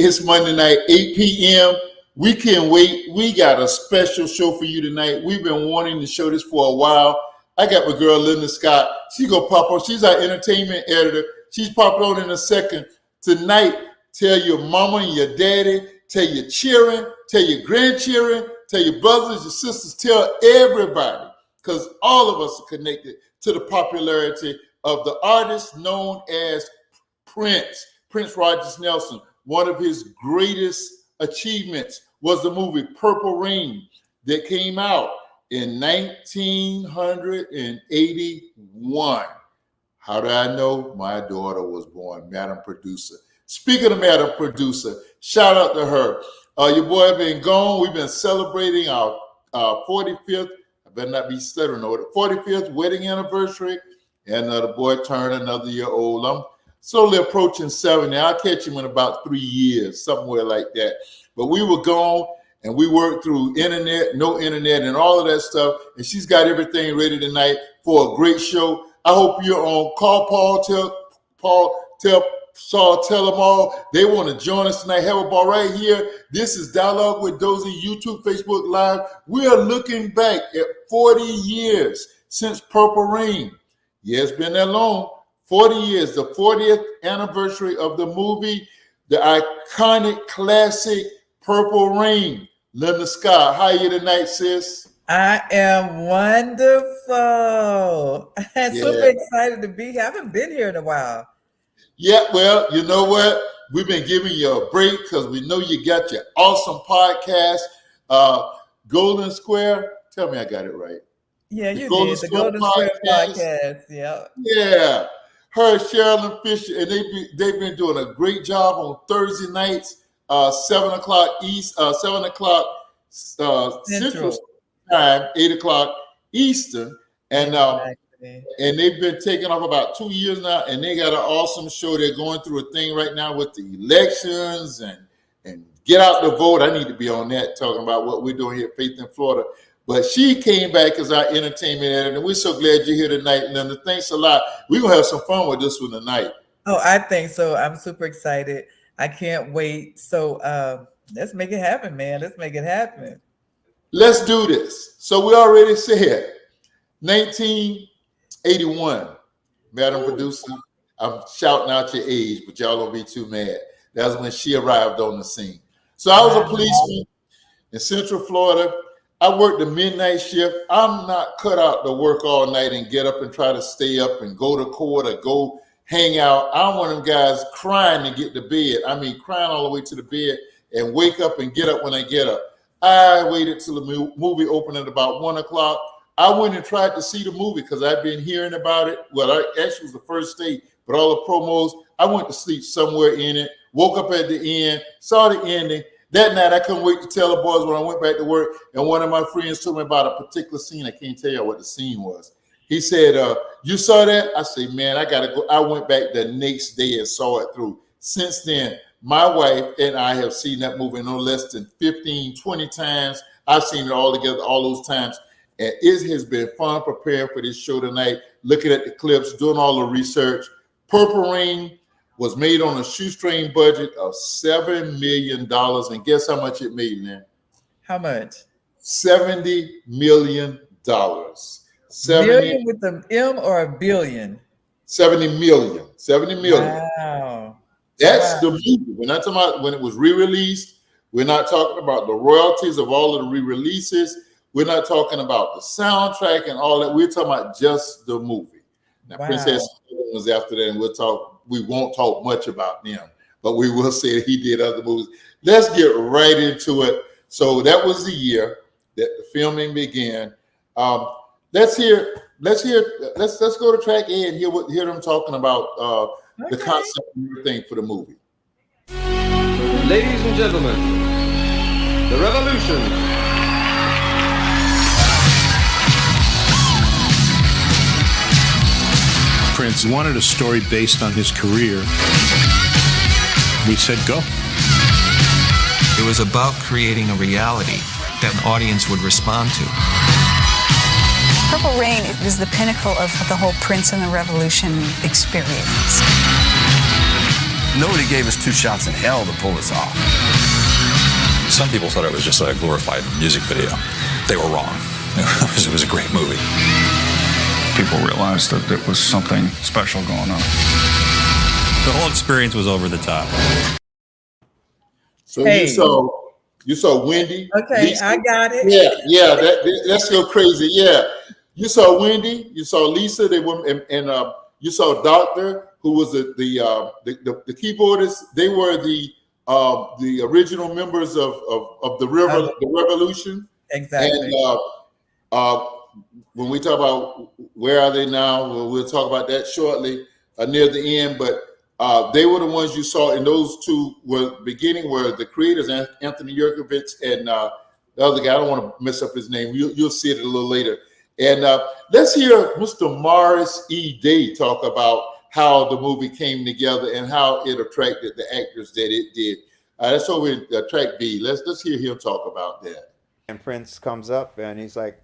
It's Monday night, 8 p.m. We can't wait. We got a special show for you tonight. We've been wanting to show this for a while. I got my girl, Linda Scott. She gonna pop on. She's our entertainment editor. She's popping on in a second. Tonight, tell your mama and your daddy, tell your children, tell your grandchildren, tell your brothers, your sisters, tell everybody, because all of us are connected to the popularity of the artist known as Prince Rogers Nelson. One of his greatest achievements was the movie Purple Rain that came out in 1981. How do I know? My daughter was born, Madam Producer. Speaking of Madam Producer, shout out to her. Your boy been gone. We've been celebrating our 45th, I better not be stuttering over it, 45th wedding anniversary, and the boy turned another year old. I'm slowly approaching 70. I'll catch him in about 3 years, somewhere like that. But we were gone, and we worked through internet, no internet, and all of that stuff. And she's got everything ready tonight for a great show. I hope you're on. Call Paul, tell Saul, tell them all. They want to join us tonight. Have a ball right here. This is Dialogue with Dozie, YouTube, Facebook Live. We are looking back at 40 years since Purple Rain. Yeah, it's been that long. 40 years, the 40th anniversary of the movie, the iconic classic Purple Rain. Linda Scott, how are you tonight, sis? I am wonderful. I'm super excited to be here. I haven't been here in a while. Yeah, well, you know what? We've been giving you a break because we know you got your awesome podcast, Golden Square. Tell me I got it right. Yeah, you did. The Golden Square podcast. Yeah. Yeah. Her, Sherilyn Fisher, and they've been doing a great job on Thursday nights, 7 o'clock Central Time, 8 o'clock Eastern, and they've been taking off about 2 years now, and they got an awesome show. They're going through a thing right now with the elections and get out the vote. I need to be on that, talking about what we're doing here at Faith in Florida. But she came back as our entertainment editor, and we're so glad you're here tonight, Linda. Thanks a lot. We're going to have some fun with this one tonight. Oh, I think so. I'm super excited. I can't wait. So let's make it happen, man. Let's make it happen. Let's do this. So we already said 1981, Madam Producer. I'm shouting out your age, but y'all don't be too mad. That was when she arrived on the scene. So I was a policeman in Central Florida. I worked the midnight shift. I'm not cut out to work all night and get up and try to stay up and go to court or go hang out. I'm one of them guys crying to get to bed. I mean, crying all the way to the bed and wake up and get up when I get up. I waited till the movie opened at about 1 o'clock. I went and tried to see the movie because I'd been hearing about it. Well, I actually was the first day, but all the promos, I went to sleep somewhere in it, woke up at the end, saw the ending. That night, I couldn't wait to tell the boys when I went back to work, and one of my friends told me about a particular scene. I can't tell you what the scene was. He said, you saw that? I said, man, I got to go. I went back the next day and saw it through. Since then, my wife and I have seen that movie no less than 15, 20 times. I've seen it all together all those times, and it has been fun preparing for this show tonight, looking at the clips, doing all the research. Purple Rain was made on a shoestring budget of $7 million. And guess how much it made, man? How much? $70 million. Million with an M or a billion? 70 million. 70 million. Wow. That's the movie. We're not talking about when it was re-released. We're not talking about the royalties of all of the re-releases. We're not talking about the soundtrack and all that. We're talking about just the movie. Now, Princess was after that, and we won't talk much about them, but we will say that he did other movies. Let's get right into it. So that was the year that the filming began. Let's go to track A and hear them talking about the concept and everything for the movie. Ladies and gentlemen, the revolution. Prince wanted a story based on his career. We said go. It was about creating a reality that an audience would respond to. Purple Rain is the pinnacle of the whole Prince and the Revolution experience. Nobody gave us 2 shots in hell to pull this off. Some people thought it was just a glorified music video. They were wrong. It was a great movie. People realized that there was something special going on. The whole experience was over the top. So you saw Wendy. Okay, Lisa. I got it. Yeah, that's so crazy. Yeah, you saw Wendy, you saw Lisa. They were, and you saw Doctor, who was the keyboardist. They were the original members of the Revolution. Exactly. And when we talk about where are they now, we'll talk about that shortly near the end. But they were the ones you saw, and those two were the creators, Anthony Yerkovich and the other guy. I don't want to mess up his name. You'll see it a little later. And let's hear Mr. Morris E. Day talk about how the movie came together and how it attracted the actors that it did. That's over in track B. Let's hear him talk about that. And Prince comes up and he's like,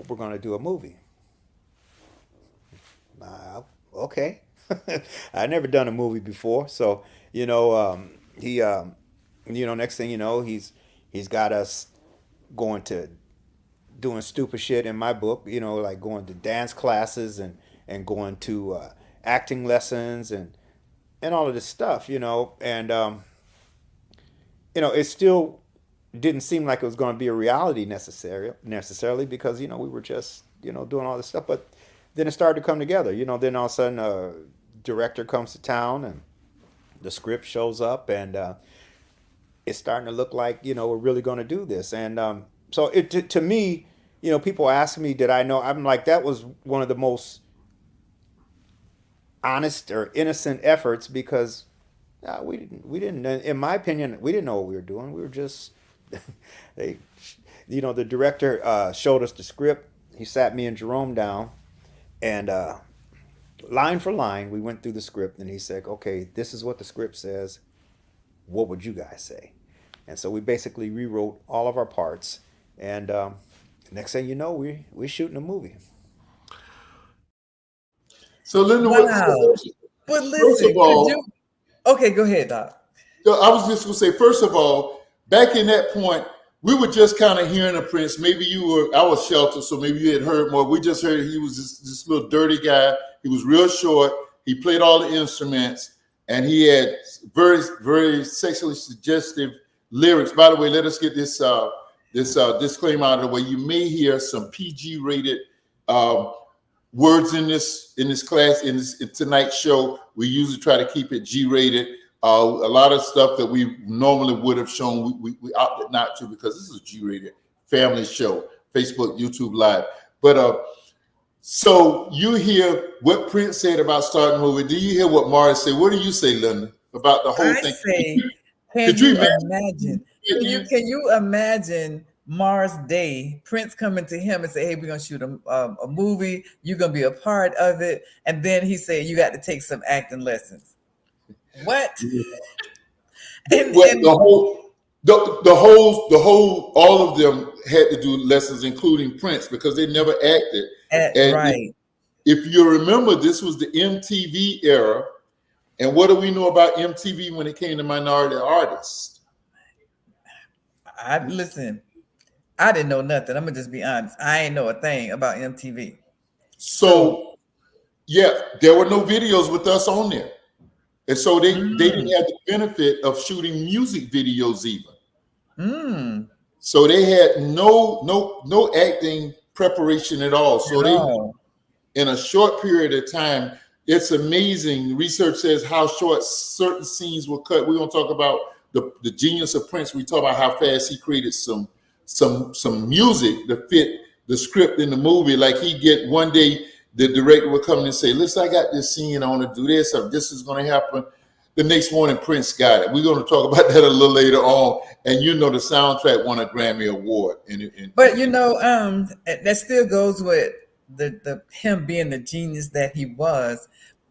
"We're going to do a movie." Okay. I'd never done a movie before, so he next thing you know, he's got us going to doing stupid shit in my book, like going to dance classes and going to acting lessons and all of this stuff, and it still didn't seem like it was going to be a reality necessarily because we were just doing all this stuff, but then it started to come together. Then all of a sudden a director comes to town and the script shows up and it's starting to look like we're really going to do this. And so it to me, people ask me, did I know? I'm like, that was one of the most honest or innocent efforts because we didn't, in my opinion, we didn't know what we were doing. We were just the director showed us the script. He sat me and Jerome down, and line for line, we went through the script, and he said, "Okay, this is what the script says. What would you guys say?" And so we basically rewrote all of our parts, and next thing you know, we're shooting a movie. So, Linda, But listen, okay, go ahead, Doc. So I was just going to say, first of all, back in that point, we were just kind of hearing a Prince. Maybe I was sheltered, so maybe you had heard more. We just heard he was this little dirty guy. He was real short. He played all the instruments, and he had very, very sexually suggestive lyrics. By the way, let us get this disclaimer out of the way. You may hear some PG-rated words in this class, in tonight's show. We usually try to keep it G-rated. A lot of stuff that we normally would have shown, we opted not to because this is a G-rated family show, Facebook, YouTube Live. But so you hear what Prince said about starting a movie. Do you hear what Morris said? What do you say, Linda, about the whole thing? Say, can you imagine Morris Day, Prince coming to him and say, "Hey, we're gonna shoot a movie. You're gonna be a part of it," and then he said, "You got to take some acting lessons." What? And the whole, all of them had to do lessons, including Prince, because they never acted. Right. If you remember, this was the MTV era, and what do we know about MTV when it came to minority artists? Listen, I didn't know nothing. I'm gonna just be honest. I ain't know a thing about MTV. So yeah, there were no videos with us on there. And so they didn't have the benefit of shooting music videos even. So they had no acting preparation at all. So they, in a short period of time, it's amazing. Research says how short certain scenes were cut. We're gonna talk about the genius of Prince. We talk about how fast he created some music to fit the script in the movie. Like he get one day the director would come in and say, listen, I got this scene, I want to do this, or this is going to happen. The next morning, Prince got it. We're going to talk about that a little later on. And the soundtrack won a Grammy Award. But that still goes with the him being the genius that he was,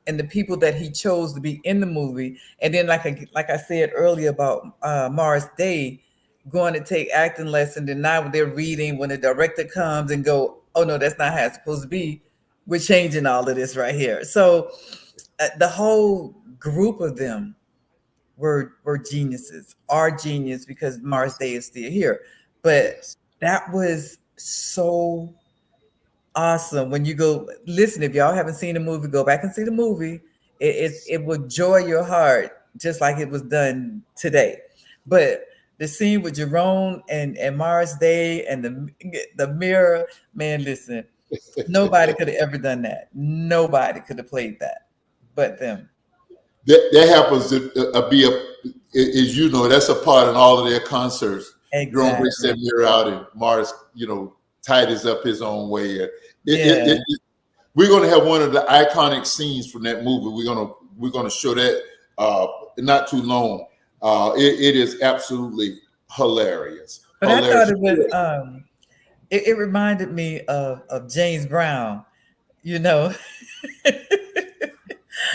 and the people that he chose to be in the movie. And then, like I said earlier about Morris Day going to take acting lessons, and now they're reading when the director comes and go, oh no, that's not how it's supposed to be. We're changing all of this right here. So the whole group of them were geniuses, are genius, because Morris Day is still here. But that was so awesome. When you go listen, if y'all haven't seen the movie, go back and see the movie. It will joy your heart just like it was done today. But the scene with Jerome and Morris Day and the mirror, man, listen, nobody could have ever done that. Nobody could have played that but them. That happens to be as you know, that's a part in all of their concerts. Exactly. Jerome brings that mirror out, and Morris, tidies up his own way. We're going to have one of the iconic scenes from that movie. We're going to show that not too long. It is absolutely hilarious. But I thought it was. It reminded me of James Brown.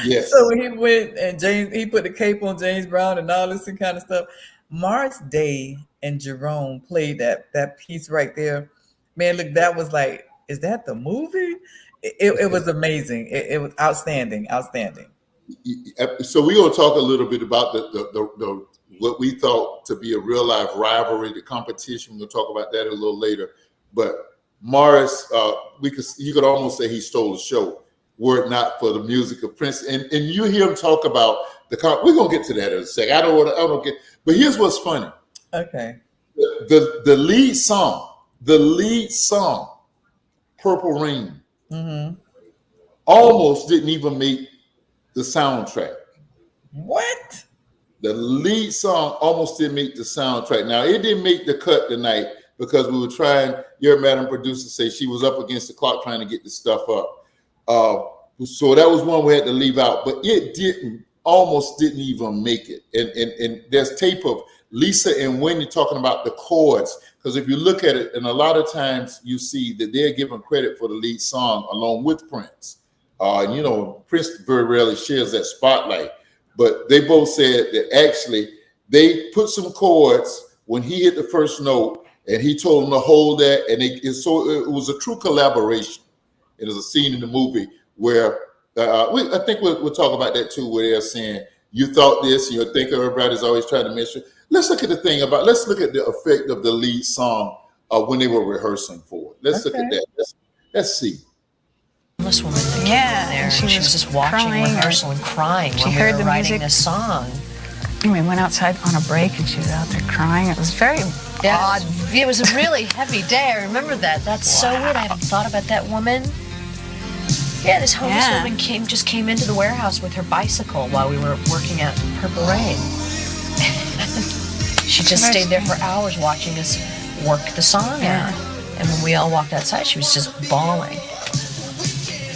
Yes. So when he went and he put the cape on James Brown and all this kind of stuff. Morris Day and Jerome played that piece right there. Man, look, that was like, is that the movie? It was amazing. It was outstanding. So we're going to talk a little bit about the what we thought to be a real life rivalry, the competition. We'll talk about that a little later. But Morris, you could almost say he stole the show, were it not for the music of Prince. And you hear him talk about we're gonna get to that in a second. I don't get. But here's what's funny. Okay. The lead song, Purple Rain, almost didn't even make the soundtrack. What? The lead song almost didn't make the soundtrack. Now, it didn't make the cut tonight because we were trying, your madam producer say she was up against the clock trying to get this stuff up. So that was one we had to leave out, but it almost didn't even make it. And there's tape of Lisa and Wendy talking about the chords, because if you look at it, and a lot of times you see that they're given credit for the lead song along with Prince. Prince very rarely shares that spotlight, but they both said that actually they put some chords when he hit the first note, and he told them to hold that, and it was a true collaboration. It is a scene in the movie where I think we'll talk about that too, where they're saying, you thought this, you think everybody's always trying to mention. Let's look at the effect of the lead song when they were rehearsing for it. Let's look at that. Let's see. This woman there, she was just watching rehearsal and crying when we were writing this song. And we went outside on a break and she was out there crying. It was very odd. It was a really heavy day. I remember that. That's so weird. I haven't thought about that woman. Yeah, this homeless woman came into the warehouse with her bicycle while we were working at Purple Rain. She just stayed there for hours watching us work the song out. And when we all walked outside, she was just bawling.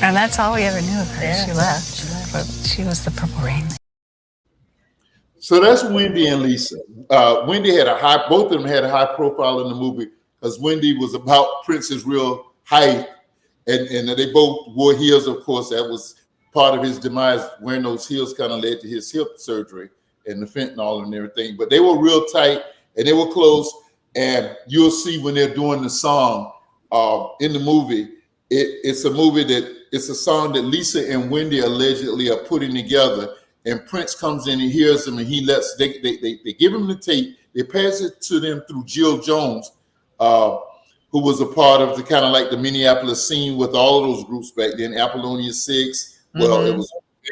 And that's all we ever knew of her. Yeah. She left. But she was the Purple Rain. So that's Wendy and Lisa. Wendy both of them had a high profile in the movie because Wendy was about Prince's real height. And they both wore heels, of course. That was part of his demise. Wearing those heels kind of led to his hip surgery and the fentanyl and everything. But they were real tight and they were close. And you'll see when they're doing the song in the movie, it's a song that Lisa and Wendy allegedly are putting together. And Prince comes in and hears them, and they give him the tape. They pass it to them through Jill Jones, who was a part of the kind of like the Minneapolis scene with all of those groups back then. Apollonia 6. Well, it was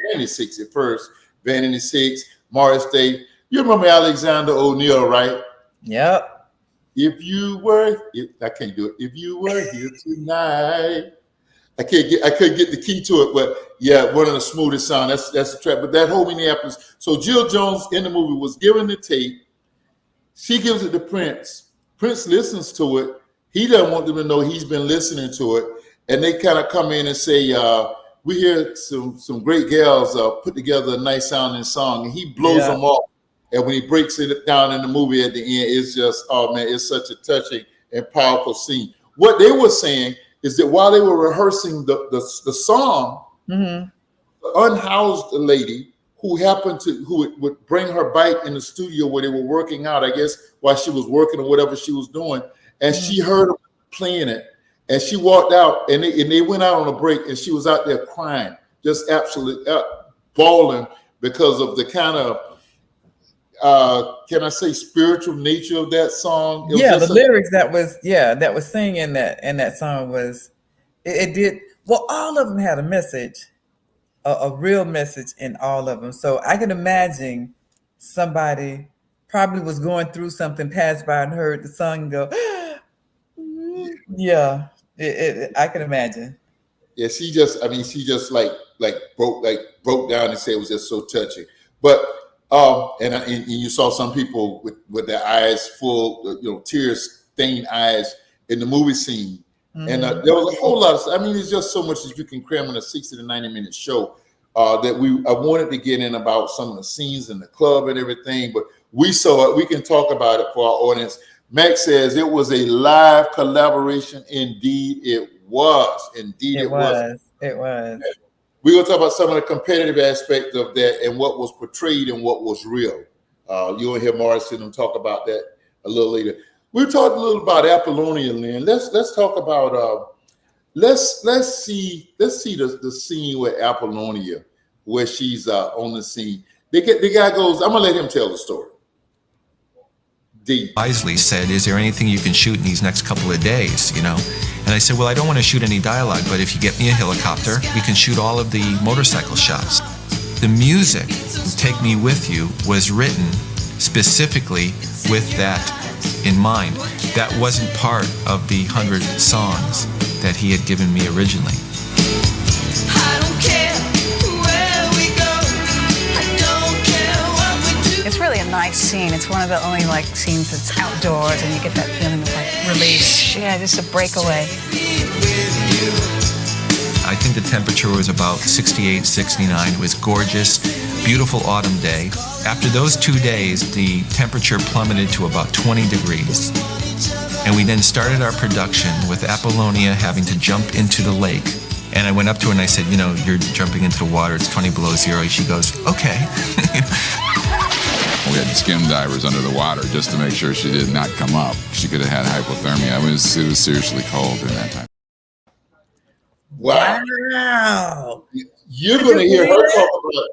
Vanity 6 at first. Vanity 6, Morris Day. You remember Alexander O'Neal, right? Yep. I can't do it. If you were here tonight. I couldn't get the key to it, but yeah, one of the smoothest sounds. That's the track. But that whole Minneapolis. So Jill Jones in the movie was given the tape. She gives it to Prince. Prince listens to it. He doesn't want them to know he's been listening to it. and they kind of come in and say, we hear some great gals put together a nice sounding song, and he blows them off. And when he breaks it down in the movie at the end, it's just, oh man, it's such a touching and powerful scene. What they were saying is that while they were rehearsing the song, the unhoused lady who would bring her bike in the studio where they were working out, I guess, while she was working or whatever she was doing, and she heard them playing it, and she walked out, and they went out on a break, and she was out there crying, just absolutely bawling because of the kind of, can I say, spiritual nature of that song? The lyrics that was singing in that song was, it did, well, all of them had a message, a real message in all of them. So I can imagine somebody probably was going through something, passed by and heard the song and go, I can imagine. Yeah, she just broke down and said it was just so touching. But and you saw some people with their eyes full, tears stained eyes in the movie scene. And there was a whole lot of, it's just so much that you can cram in a 60 to 90 minute show that I wanted to get in about some of the scenes in the club and everything, but we saw it. We can talk about it for our audience. Max says it was a live collaboration. Indeed, it was. Indeed, it was. It was. We're going to talk about some of the competitive aspects of that and what was portrayed and what was real. You'll hear Morrison and talk about that a little later. We'll talk a little about Apollonia, Lynn. Let's talk about let's see the scene with Apollonia, where she's on the scene. The guy goes, I'm gonna let him tell the story. Wisely said, is there anything you can shoot in these next couple of days, And I said, well, I don't want to shoot any dialogue, but if you get me a helicopter, we can shoot all of the motorcycle shots. The music, Take Me With You, was written specifically with that in mind. That wasn't part of the 100 songs that he had given me originally. It's really a nice scene. It's one of the only scenes that's outdoors, and you get that feeling of release. Yeah, just a breakaway. I think the temperature was about 68, 69. It was gorgeous, beautiful autumn day. After those 2 days, the temperature plummeted to about 20 degrees. And we then started our production with Apollonia having to jump into the lake. And I went up to her and I said, you're jumping into the water. It's 20 below zero. She goes, okay. We had skim divers under the water just to make sure she did not come up. She could have had hypothermia. It was seriously cold during that time. Wow. You're going to hear her talk about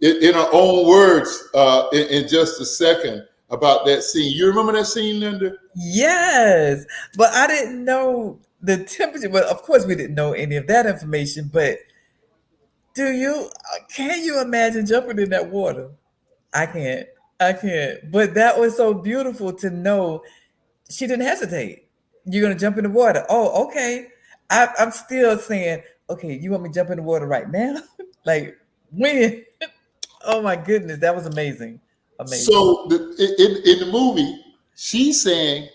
it in her own words in just a second about that scene. You remember that scene, Linda? Yes, but I didn't know the temperature. Well, of course, we didn't know any of that information, but can you imagine jumping in that water? I can't. But that was so beautiful to know she didn't hesitate. You're going to jump in the water. Oh, okay. I'm still saying, okay, you want me to jump in the water right now? When? Oh my goodness, that was amazing. So in the movie, she's saying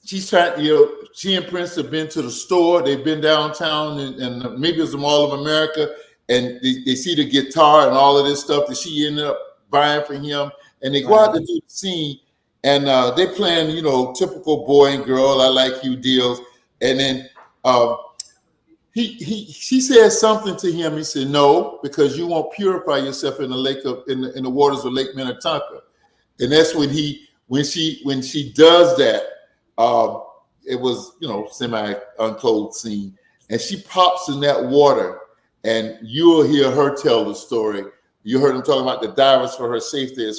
she's trying, she and Prince have been to the store. They've been downtown and maybe it's the Mall of America, and they see the guitar and all of this stuff that she ended up buying for him. And they go out to do the scene, and they're playing, typical boy and girl, I like you deals. And then she said something to him. He said, no, because you won't purify yourself in the lake in the waters of Lake Minnetonka. And that's when she does that. It was, semi-unclothed scene. And she pops in that water, and you'll hear her tell the story. You heard him talking about the divers for her safety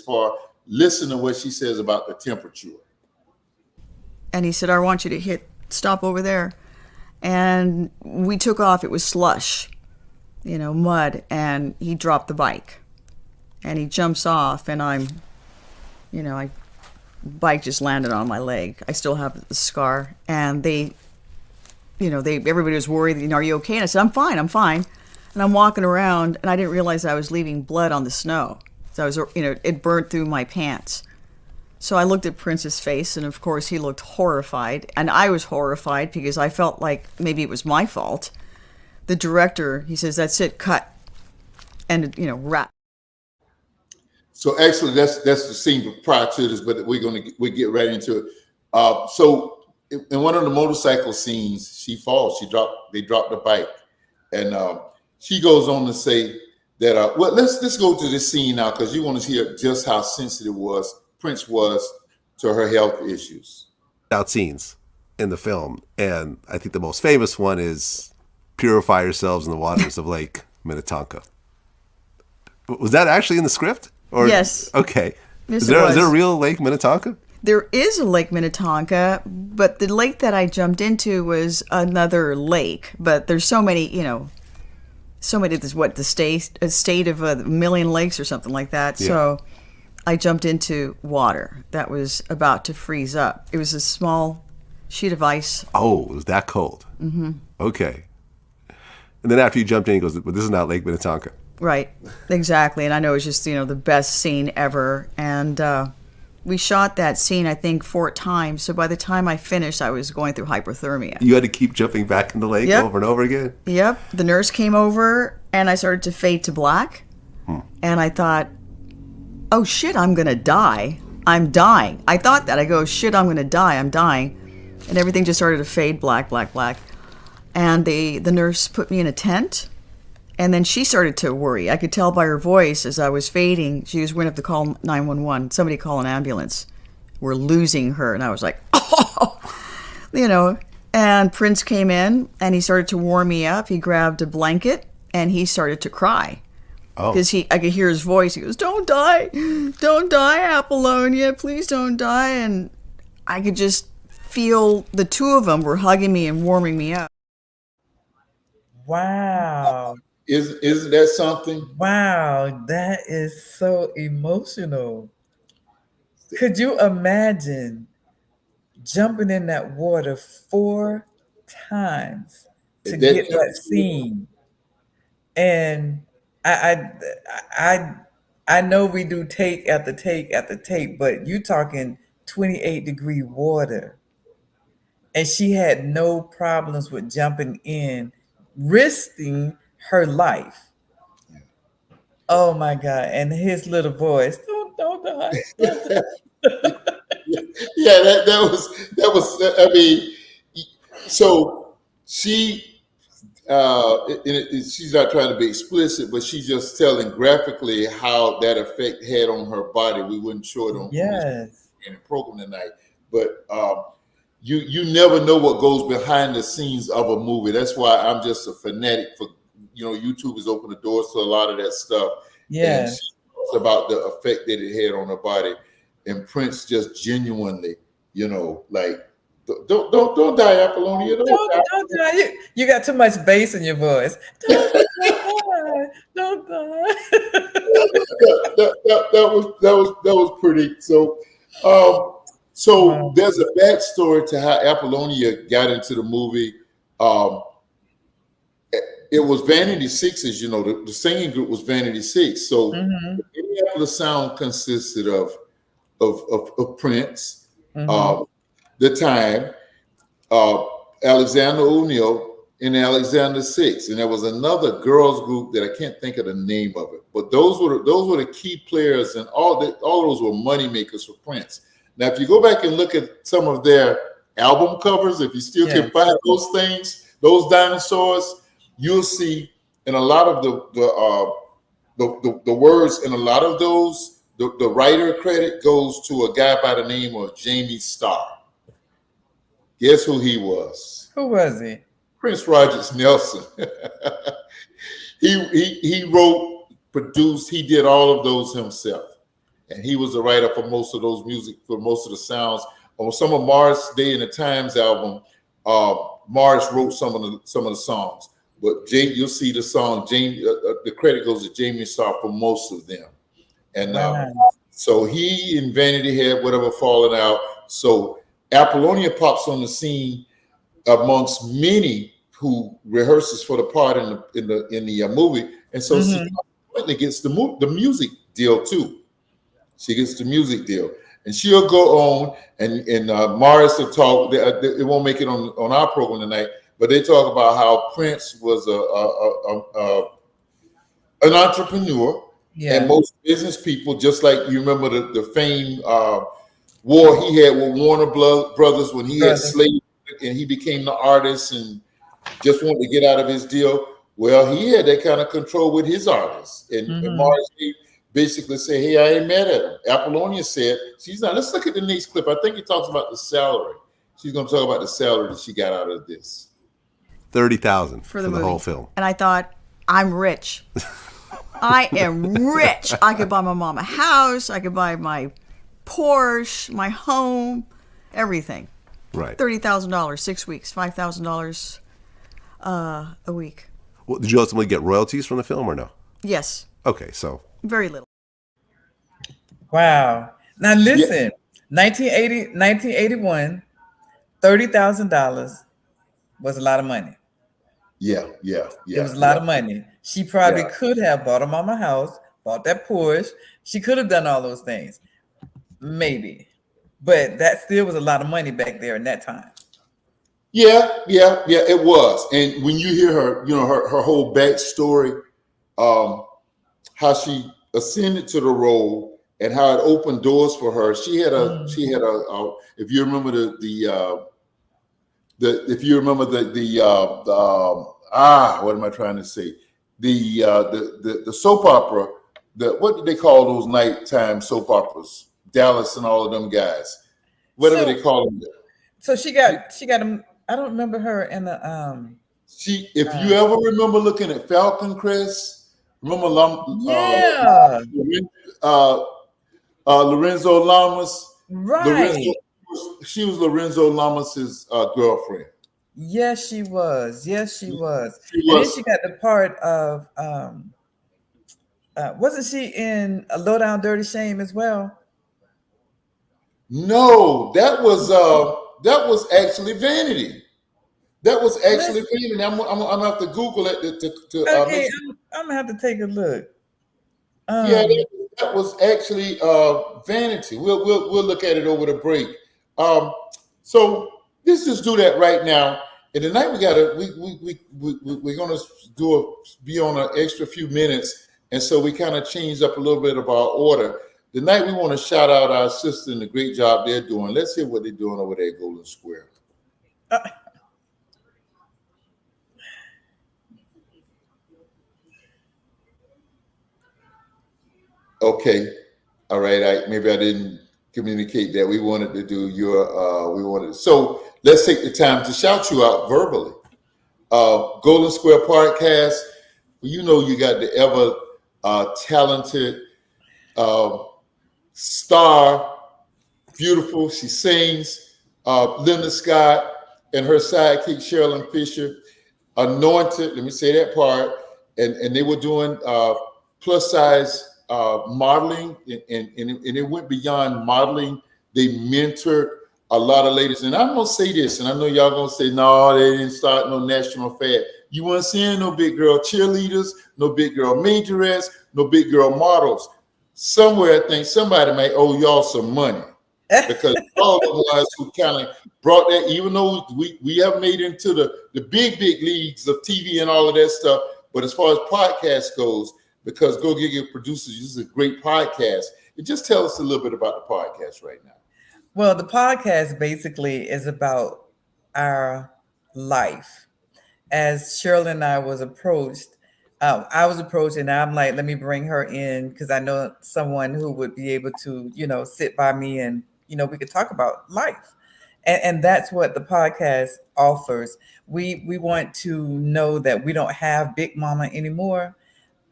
listen to what she says about the temperature. And he said, I want you to stop over there. And we took off. It was slush, mud. And he dropped the bike. And he jumps off, and bike just landed on my leg. I still have the scar. And everybody was worried, are you okay? And I said, I'm fine. And I'm walking around, and I didn't realize I was leaving blood on the snow. So it burnt through my pants. So I looked at Prince's face, and of course he looked horrified, and I was horrified because I felt like maybe it was my fault. The director, he says, "That's it, cut," and wrap. So actually, that's the scene prior to this, but we get right into it. So in one of the motorcycle scenes, she falls. They drop the bike, and she goes on to say that. Well, let's go to this scene now because you want to hear just how sensitive Prince was to her health issues. Out scenes in the film, and I think the most famous one is "Purify yourselves in the waters of Lake Minnetonka." Was that actually in the script? Or, yes. Okay. Yes, is there a real Lake Minnetonka? There is a Lake Minnetonka, but the lake that I jumped into was another lake. But there's so many, so many. This what the state of a million lakes or something like that. Yeah. So I jumped into water that was about to freeze up. It was a small sheet of ice. Oh, it was that cold. Mm-hmm. Okay. And then after you jumped in, he goes, "But this is not Lake Minnetonka." Right, exactly. And I know it was just, the best scene ever. And we shot that scene, I think, 4 times. So by the time I finished, I was going through hypothermia. You had to keep jumping back in the lake over and over again? Yep. The nurse came over, and I started to fade to black. And I thought, oh, shit, I'm going to die. I'm dying. I thought that. I go, shit, I'm going to die. I'm dying. And everything just started to fade black, black, black. And the nurse put me in a tent. And then she started to worry. I could tell by her voice as I was fading. She was going to have to call 911. Somebody call an ambulance. We're losing her. And I was like, oh, And Prince came in and he started to warm me up. He grabbed a blanket and he started to cry. Because I could hear his voice. He goes, "Don't die. Don't die, Apollonia. Please don't die." And I could just feel the two of them were hugging me and warming me up. Wow. Isn't that something? Wow, that is so emotional. Could you imagine jumping in that water 4 times to get that scene? And I know we do take after take after take, but you talking 28-degree water. And she had no problems with jumping in, risking her life. Oh my God. And his little voice, don't die. Yeah, that was I mean, so she she's not trying to be explicit, but she's just telling graphically how that effect had on her body. We wouldn't show it on the program tonight, but you never know what goes behind the scenes of a movie. That's why I'm just a fanatic for, YouTube has opened the doors to a lot of that stuff. Yeah. And she talks about the effect that it had on her body. And Prince just genuinely, like, don't die, Apollonia. Don't die. You got too much bass in your voice. Don't die. Don't die. That was pretty. So there's a backstory to how Apollonia got into the movie. It was Vanity Sixes, the singing group was Vanity Six. So the Minneapolis Sound consisted of Prince, The Time, Alexander O'Neal, and Alexander Six, and there was another girls group that I can't think of the name of it. But those were the key players, and all those were money makers for Prince. Now, if you go back and look at some of their album covers, if you still can find those things, those dinosaurs, you'll see in a lot of the words in a lot of those. The writer credit goes to a guy by the name of Jamie Starr. Guess who he was? Who was he? Prince Rogers Nelson. He wrote, produced, he did all of those himself. And he was the writer for most of those music, for most of the sounds. On some of Mars' Day in the Times album, Mars wrote some of the songs. But you'll see the song, the credit goes to Jamie Starr for most of them. And so he and Vanity had whatever fallen out. So Apollonia pops on the scene amongst many who rehearses for the part in the movie, and so she gets the music deal too. She gets the music deal, and she'll go on and Morris will talk. It won't make it on our program tonight, but they talk about how Prince was an entrepreneur, and most business people, just like you remember the fame war he had with Warner Brothers when he had Slave and he became the artist and just wanted to get out of his deal. Well, he had that kind of control with his artists, and Morris basically said, "Hey, I ain't mad at him." Apollonia said, "She's not." Let's look at the next clip. I think he talks about the salary. She's going to talk about the salary that she got out of this. $30,000 for the the whole film. And I thought, I'm rich. I am rich. I could buy my mom a house. I could buy my Porsche, my home, everything. Right. $30,000, 6 weeks, $5,000 a week. Well, did you ultimately get royalties from the film or no? Yes. Okay, so very little. Wow. Now listen, 1981, $30,000 was a lot of money. Yeah. It was a lot of money. She probably could have bought her mama a house, bought that Porsche. She could have done all those things. Maybe. But that still was a lot of money back there in that time. Yeah, it was. And when you hear her, her whole backstory, how she ascended to the role and how it opened doors for her. She had a if you remember what am I trying to say? The soap opera, what did they call those nighttime soap operas? Dallas and all of them guys. Whatever they call them. So she got them. I don't remember her in the if you ever remember looking at Falcon Crest, remember Lorenzo Lamas? Right. She was Lorenzo Lamas's girlfriend. Yes, she was. She was. She and was. then she got the part of wasn't she in A Low Down Dirty Shame as well? No, that was actually Vanity. That was actually Vanity. I'm gonna have to Google it okay, I'm gonna have to take a look. That was actually Vanity. We'll look at it over the break. So let's just do that right now. And tonight we're gonna be on an extra few minutes, and so we kind of changed up a little bit of our order. Tonight we want to shout out our sister and the great job they're doing. Let's hear what they're doing over there at Golden Square. Okay. All right. Maybe I didn't communicate that. We wanted to do so let's take the time to shout you out verbally. Golden Square Podcast. You got the ever talented star, beautiful. She sings. Linda Scott and her sidekick Sherilyn Fisher, anointed. Let me say that part. And they were doing plus size modeling, and it went beyond modeling. They mentored a lot of ladies. And I'm gonna say this, and I know y'all gonna say, no, they didn't start no national fad. You weren't seeing no big girl cheerleaders, no big girl majorettes, no big girl models. Somewhere I think somebody might owe y'all some money, because all the ones who kind of brought that, even though we have made it into the big leagues of TV and all of that stuff, but as far as podcast goes, because Go Get Your Producers, this is a great podcast. Just tell us a little bit about the podcast right now. Well, the podcast basically is about our life. As Shirley and I was approached, and I'm like, let me bring her in because I know someone who would be able to, sit by me and, we could talk about life. And that's what the podcast offers. We want to know that we don't have Big Mama anymore.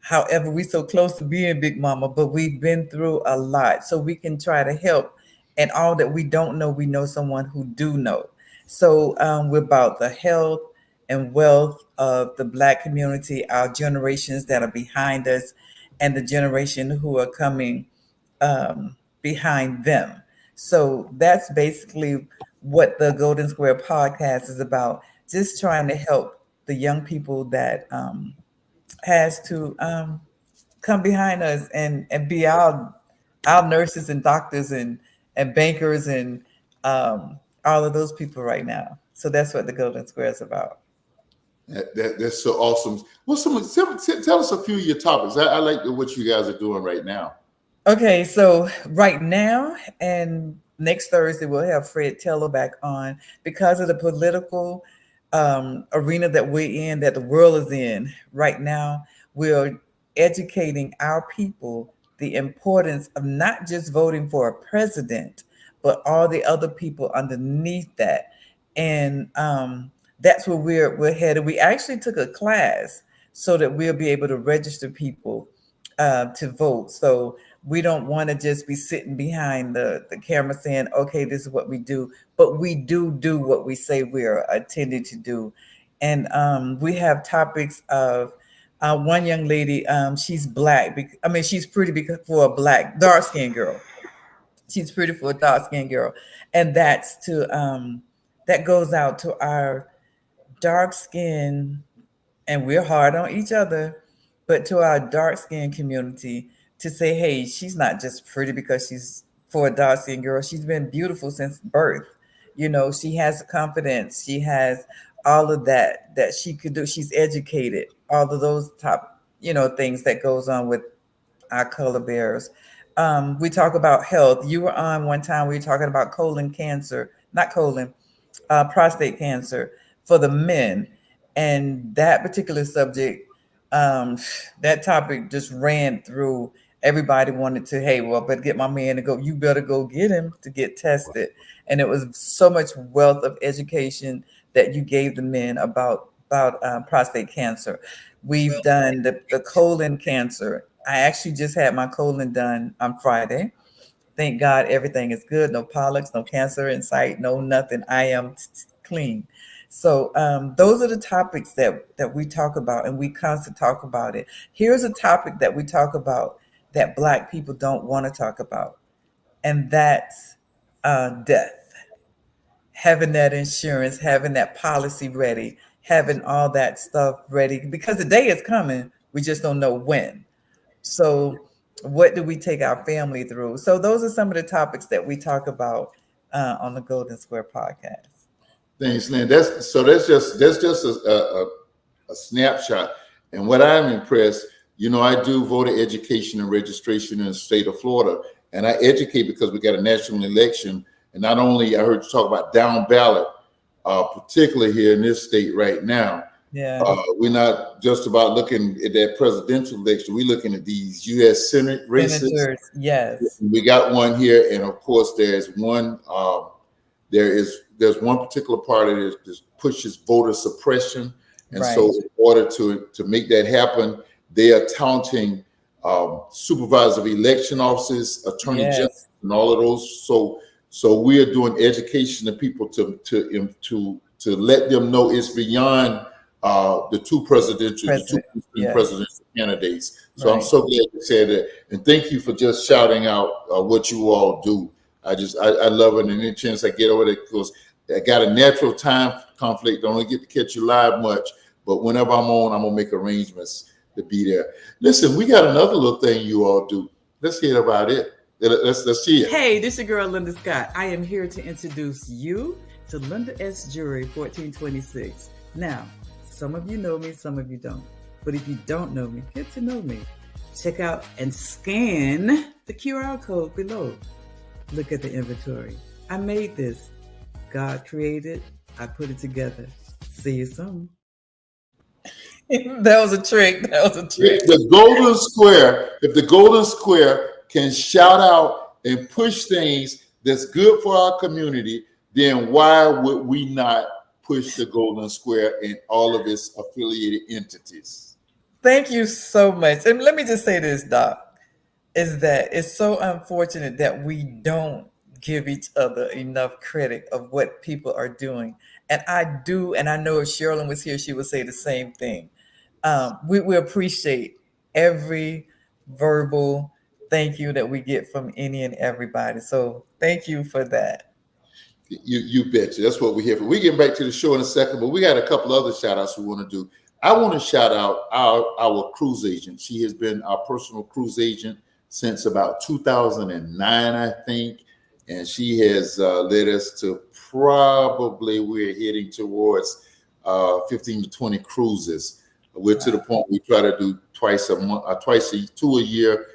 However, we're so close to being Big Mama, but we've been through a lot. So we can try to help. And all that we don't know, we know someone who do know. So we're about the health and wealth of the Black community, our generations that are behind us, and the generation who are coming behind them. So that's basically what the Golden Square Podcast is about, just trying to help the young people that has to come behind us and be our nurses and doctors and and bankers and all of those people right now. So that's what the Golden Square is about. That's so awesome. Well, tell us a few of your topics. I like what you guys are doing right now. Okay, so right now and next Thursday we'll have Fred Teller back on because of the political arena that we're in, that the world is in right now. We're educating our people the importance of not just voting for a president, but all the other people underneath that, and that's where we're headed. We actually took a class so that we'll be able to register people to vote. So we don't want to just be sitting behind the camera saying, okay, this is what we do, but we do what we say we're intended to do. And we have topics of one young lady, she's black. She's pretty for a black, dark-skinned girl. She's pretty for a dark-skinned girl. And that's that goes out to our dark-skinned, and we're hard on each other, but to our dark-skinned community, to say, hey, she's not just pretty because she's for a dark-skinned girl. She's been beautiful since birth. She has confidence. She has all of that she could do. She's educated. All of those top, things that goes on with our color bearers. We talk about health. You were on one time. We were talking about prostate cancer for the men, and that particular subject, that topic just ran through. Everybody wanted to, hey, well, better get my man to go. You better go get him to get tested. And it was so much wealth of education that you gave the men about prostate cancer. We've done the colon cancer. I actually just had my colon done on Friday. Thank God everything is good. No polyps, no cancer in sight, no nothing. I am clean. So those are the topics that we talk about, and we constantly talk about it. Here's a topic that we talk about that Black people don't want to talk about, and that's death. Having that insurance, having that policy ready, having all that stuff ready, because the day is coming. We just don't know when. So what do we take our family through? So those are some of the topics that we talk about on the Golden Square podcast. Thanks, Lynn. That's just a snapshot. And what I'm impressed, I do voter education and registration in the state of Florida, and I educate because we got a national election. And not only I heard you talk about down ballot, particularly here in this state right now. Yeah, we're not just about looking at that presidential election. We're looking at these U.S. Senate races. Senators, yes. We got one here, and of course, there's one. There's one particular party that pushes voter suppression, and Right. so in order to make that happen, they are touting supervisor of election offices, attorney Yes. general, and all of those. So we are doing education to people to let them know it's beyond the two presidential candidates. So I'm Right. so glad you said that, and thank you for just shouting out what you all do. I love it, and any chance I get over there, because I got a natural time conflict. I don't get to catch you live much, but whenever I'm on, I'm gonna make arrangements to be there. Listen, we got another little thing you all do. Let's hear about it. Let's see it. Hey, this your girl Linda Scott. I am here to introduce you to Linda S. Jury 1426. Now, some of you know me, some of you don't. But if you don't know me, get to know me. Check out and scan the QR code below. Look at the inventory. I made this. God created. I put it together. See you soon. That was a trick. The Golden Square, if the Golden Square can shout out and push things that's good for our community, then why would we not push the Golden Square and all of its affiliated entities? Thank you so much. And let me just say this, Doc, is that it's so unfortunate that we don't give each other enough credit of what people are doing. And I do, and I know if Sherilyn was here, she would say the same thing. We appreciate every verbal thank you that we get from any and everybody. So thank you for that. You betcha. That's what we're here for. We get back to the show in a second, but we got a couple other shout outs we want to do. I want to shout out our cruise agent. She has been our personal cruise agent since about 2009, I think. and she has led us to probably we're heading towards 15 to 20 cruises. We're to the point we try to do twice two a year.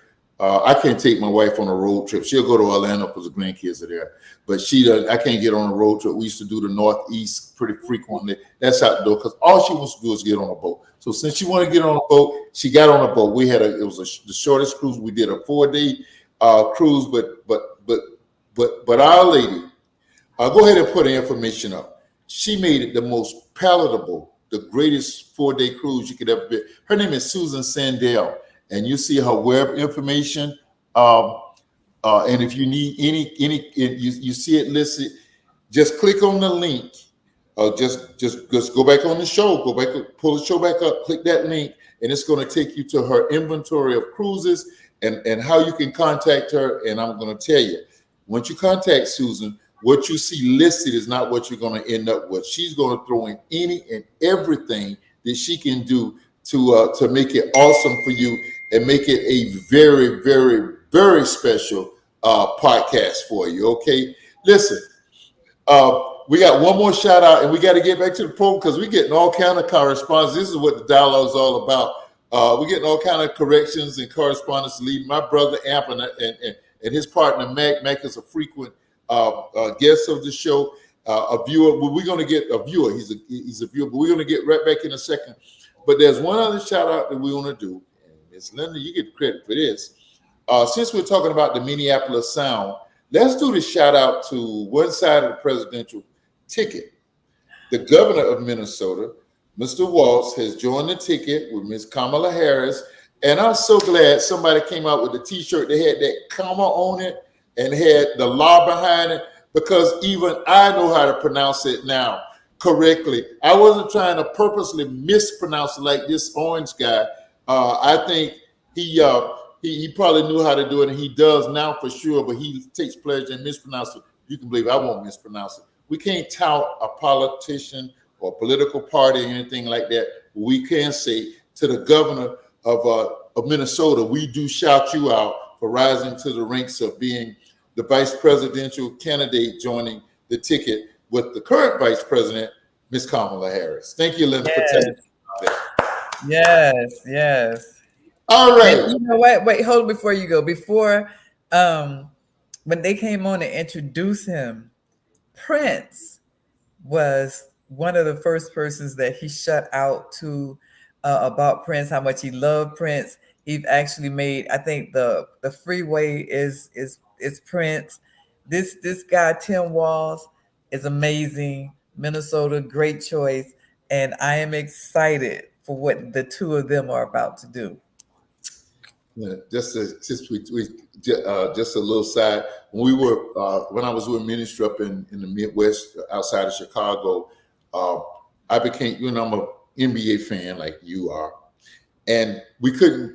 I can't take my wife on a road trip. She'll go to Orlando because the grandkids are there, but she doesn't. I can't get on a road trip. We used to do the Northeast pretty frequently. That's out the door because all she wants to do is get on a boat. So since she wanted to get on a boat, she got on a boat. We had the shortest cruise. We did a 4-day cruise, but Our Lady, go ahead and put the information up. She made it the most palatable, the greatest 4-day cruise you could ever be. Her name is Susan Sandell. And you see her web information. And if you need any, you see it listed, just click on the link. Just go back on the show, pull the show back up, click that link, and it's going to take you to her inventory of cruises and how you can contact her. And I'm going to tell you, once you contact Susan, what you see listed is not what you're going to end up with. She's going to throw in any and everything that she can do to make it awesome for you and make it a very, very, very special podcast for you. Okay, listen, we got one more shout out, and we got to get back to the program because we're getting all kind of correspondence. This is what the dialogue is all about. We're getting all kind of corrections and correspondence. Leading my brother Amp and his partner Mac. Mac is a frequent guest of the show, a viewer. But we're going to get a viewer. He's a viewer, but we're going to get right back in a second. But there's one other shout out that we want to do. Miss Linda, you get credit for this. Since we're talking about the Minneapolis Sound, let's do the shout out to one side of the presidential ticket. The governor of Minnesota, Mr. Waltz, has joined the ticket with Ms. Kamala Harris. And I'm so glad somebody came out with a t-shirt that had that comma on it and had the law behind it, because even I know how to pronounce it now correctly. I wasn't trying to purposely mispronounce it like this orange guy. I think he probably knew how to do it, and he does now for sure, but he takes pleasure in mispronouncing it. You can believe I won't mispronounce it. We can't tout a politician or political party or anything like that. We can say to the governor of Minnesota, we do shout you out for rising to the ranks of being the vice presidential candidate, joining the ticket with the current vice president, Ms. Kamala Harris. Thank you, Linda, for telling me about that. Yes. All right. And you know what? Wait, hold before you go. Before, when they came on to introduce him, Prince was one of the first persons that he shut out to about Prince, how much he loved Prince. He actually made, I think the freeway is Prince. This guy Tim Walz is amazing. Minnesota, great choice, and I am excited for what the two of them are about to do. Yeah, just a little side. When I was with ministry up in the Midwest, outside of Chicago, I became, I'm an NBA fan like you are, and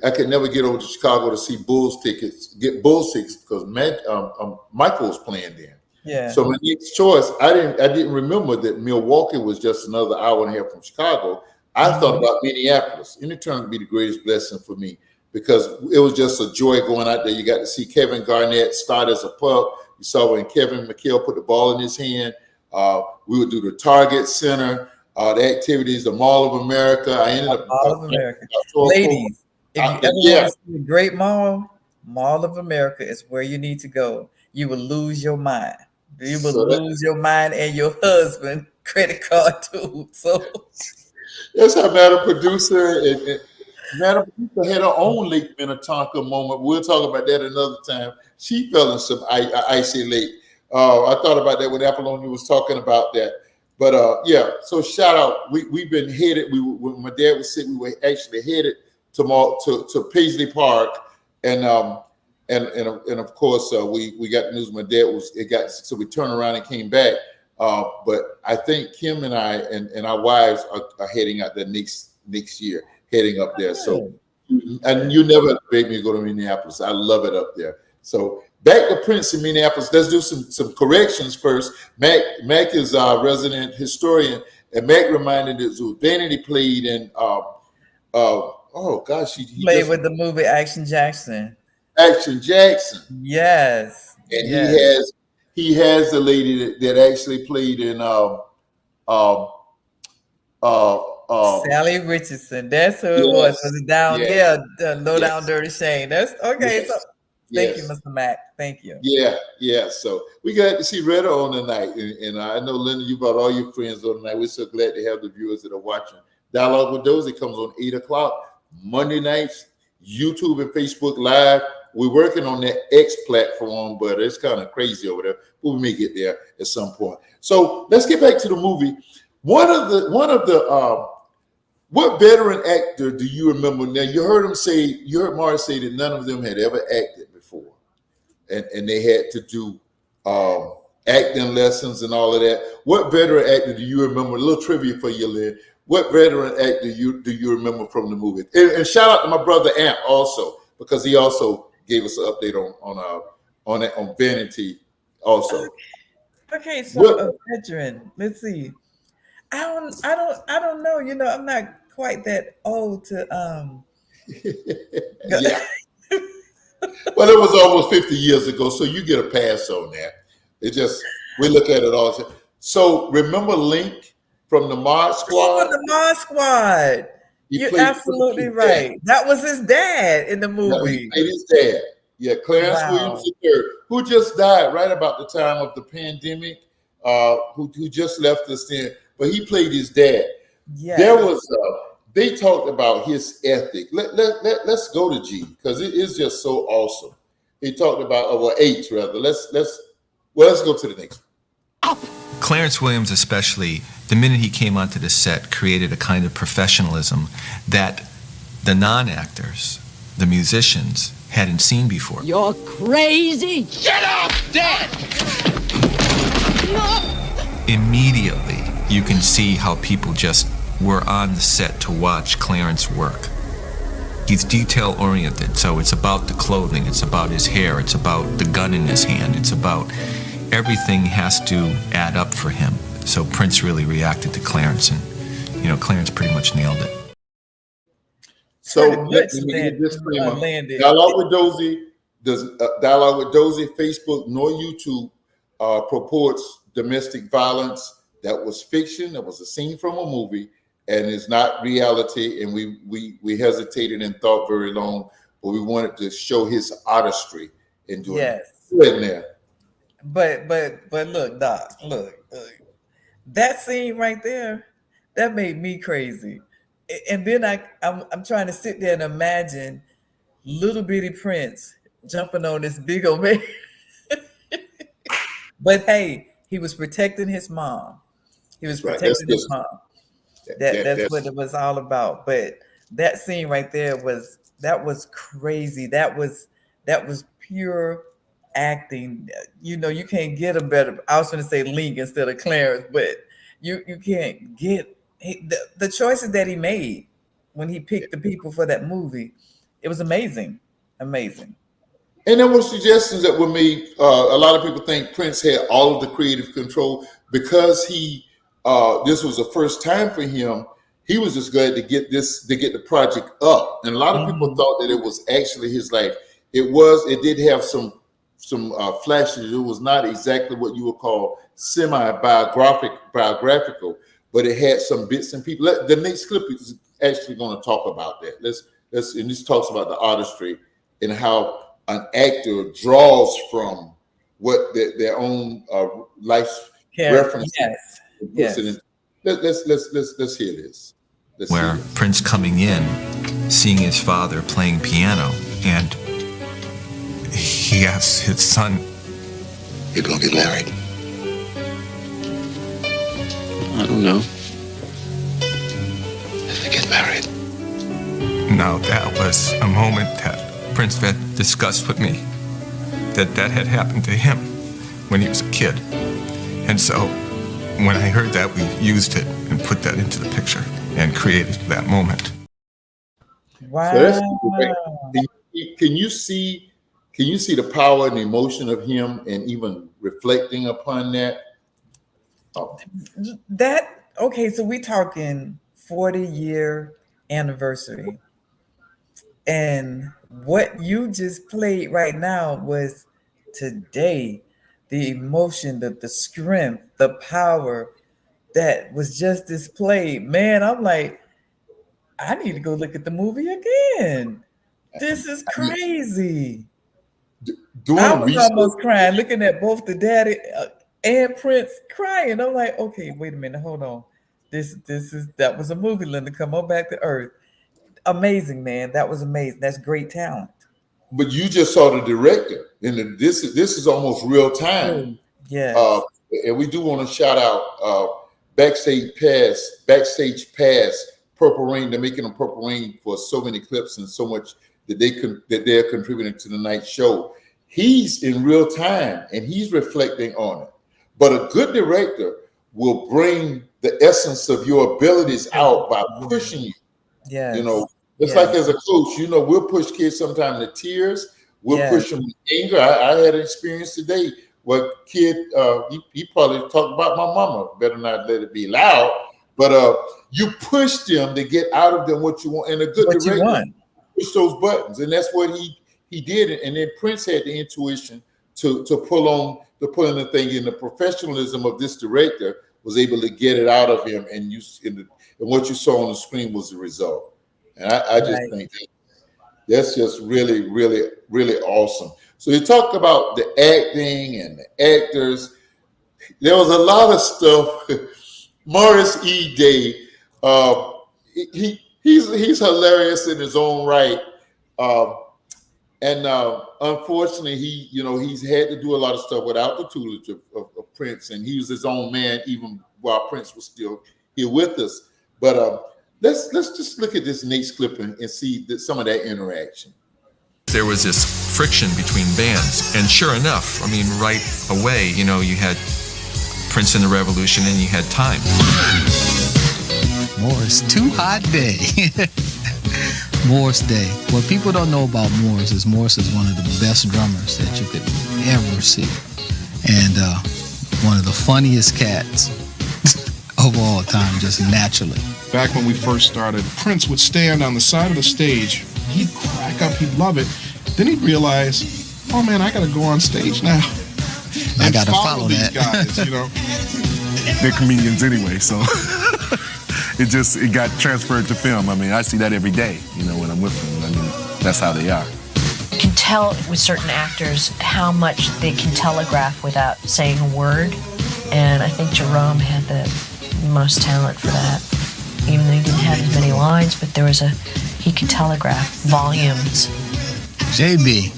I could never get over to Chicago to see Bulls tickets because Michael was playing then. Yeah. So my next choice, I didn't remember that Milwaukee was just another hour and a half from Chicago. I thought about Minneapolis, and it turned out to be the greatest blessing for me, because it was just a joy going out there. You got to see Kevin Garnett start as a pup. You saw when Kevin McHale put the ball in his hand. We would do the Target Center, the activities, the Mall of America. I ended up Mall of America. Ladies, if you ever want to see a great Mall of America is where you need to go. You will lose your mind. You will lose your mind and your husband credit card too. So that's how Madam Producer and Madam Producer had her own Lake Minnetonka moment. We'll talk about that another time. She fell in some icy lake. I thought about that when Apollonia was talking about that. But yeah, so shout out. We've been headed. When my dad was sick, we were actually headed to Paisley Park, and of course we got the news. My dad so we turned around and came back. But I think Kim and I and our wives are heading out there next year, heading up there. So, and you never made me go to Minneapolis. I love it up there. So back to Prince in Minneapolis. Let's do some corrections first. Mac is our resident historian, and Mac reminded us that Vanity played in he played with the movie Action Jackson. Action Jackson. Yes. And he has the lady that actually played in uh, Sally Richardson. That's who it was. yes, Was it down? yes, Yeah, the low down yes, dirty Shane. That's okay. yes, So thank you, yes. Mr. Mack. Thank you. Yeah, yeah. So we got to see Retta on tonight, and I know Linda, you brought all your friends on tonight. We're so glad to have the viewers that are watching. Dialogue with Dozie comes on 8:00 Monday nights, YouTube and Facebook Live. We're working on that X platform, but it's kind of crazy over there. But we may get there at some point. So let's get back to the movie. One of the what veteran actor do you remember? Now you heard Mars say that none of them had ever acted before. And they had to do acting lessons and all of that. What veteran actor do you remember? A little trivia for you, Lynn. What veteran actor do you remember from the movie? And shout out to my brother Amp also, because he also gave us an update on Vanity also. Okay, so a veteran. Let's see. I don't know. You know, I'm not quite that old to Yeah. Well, it was almost 50 years ago, so you get a pass on that. We look at it all. So remember Link from the Mod Squad? Oh, the Mod Squad. You're absolutely right. That was his dad in the movie. No, he played his dad. Yeah, Clarence Williams III, who just died right about the time of the pandemic, who just left us then. But he played his dad. Yeah. There was they talked about his ethic. Let's go to G, because it is just so awesome. He talked about H rather. Let's go to the next one. Clarence Williams especially, the minute he came onto the set, created a kind of professionalism that the non-actors, the musicians, hadn't seen before. You're crazy! Get up, Dad! Immediately, you can see how people just were on the set to watch Clarence work. He's detail-oriented, so it's about the clothing, it's about his hair, it's about the gun in his hand, it's about everything has to add up for him. So Prince really reacted to Clarence, and Clarence pretty much nailed it. So let me get a disclaimer. Dialogue with Dozie Facebook nor YouTube purports domestic violence. That was fiction. That was a scene from a movie, and it's not reality. And we hesitated and thought very long, but we wanted to show his artistry in doing it. There. But look, Doc, look, that scene right there, that made me crazy. And then I'm trying to sit there and imagine little bitty Prince jumping on this big old man. But hey, he was protecting his mom. He was protecting his mom. That's what it was all about. But that scene right there was crazy. That was pure acting. You can't get a better. I was going to say Link instead of Clarence, but you can't get the choices that he made when he picked the people for that movie. It was amazing. And there were suggestions that were made. A lot of people think Prince had all of the creative control because this was the first time for him. He was just glad to get the project up. And a lot of people thought that it was actually his life. It did have some flashes. It was not exactly what you would call biographical, but it had some bits and people. The next clip is actually going to talk about that. And this talks about the artistry and how an actor draws from what their own life's reference. Yes. Let's hear this. Where Prince coming in, seeing his father playing piano, and he asks his son, "You're gonna get married?" "I don't know." "If you get married." Now that was a moment that Prince had discussed with me, that had happened to him when he was a kid. And so when I heard that, we used it and put that into the picture and created that moment. Wow. So that's can you see the power and the emotion of him and even reflecting upon that? Okay, so we talking 40-year anniversary. And what you just played right now was today. the emotion, the strength, the power that was just displayed. Man, I'm like, I need to go look at the movie again. This is crazy. I was almost crying looking at both the daddy and Prince crying. I'm like, okay, wait a minute, hold on. That was a movie, Linda. Come on back to earth. Amazing, man. That was amazing. That's great talent. But you just saw the director, and this is almost real time. Yeah. And we do want to shout out Backstage Pass, Purple Rain. They're making a Purple Rain for so many clips and so much that they're contributing to the night show. He's in real time and he's reflecting on it. But a good director will bring the essence of your abilities out by pushing you. Yeah. You know, it's like as a coach, you know, we'll push kids sometimes to tears. We'll push them to anger. I had an experience today where kid, he probably talked about my mama. Better not let it be loud. But you push them to get out of them what you want. And a good director push those buttons. And that's what he did. And then Prince had the intuition to pull in the thing. And the professionalism of this director was able to get it out of him. And and what you saw on the screen was the result. And I just think that's just really, really, really awesome. So you talked about the acting and the actors. There was a lot of stuff. Morris E. Day, he's hilarious in his own right. And unfortunately, he's had to do a lot of stuff without the tutelage of Prince, and he was his own man even while Prince was still here with us. But let's just look at this Nate's clip and see some of that interaction. There was this friction between bands, and sure enough, I mean, right away, you had Prince and the Revolution, and you had Time. Morris, Too Hot Day. Morris Day. What people don't know about Morris is one of the best drummers that you could ever see, and one of the funniest cats of all time, just naturally. Back when we first started, Prince would stand on the side of the stage. He'd crack up. He'd love it. Then he'd realize, oh man, I got to go on stage now. I got to follow these that. Guys, They're comedians anyway, so it got transferred to film. I mean, I see that every day, when I'm with them. I mean, that's how they are. You can tell with certain actors how much they can telegraph without saying a word. And I think Jerome had the most talent for that. Even though he didn't have as many lines, but he could telegraph volumes. JB.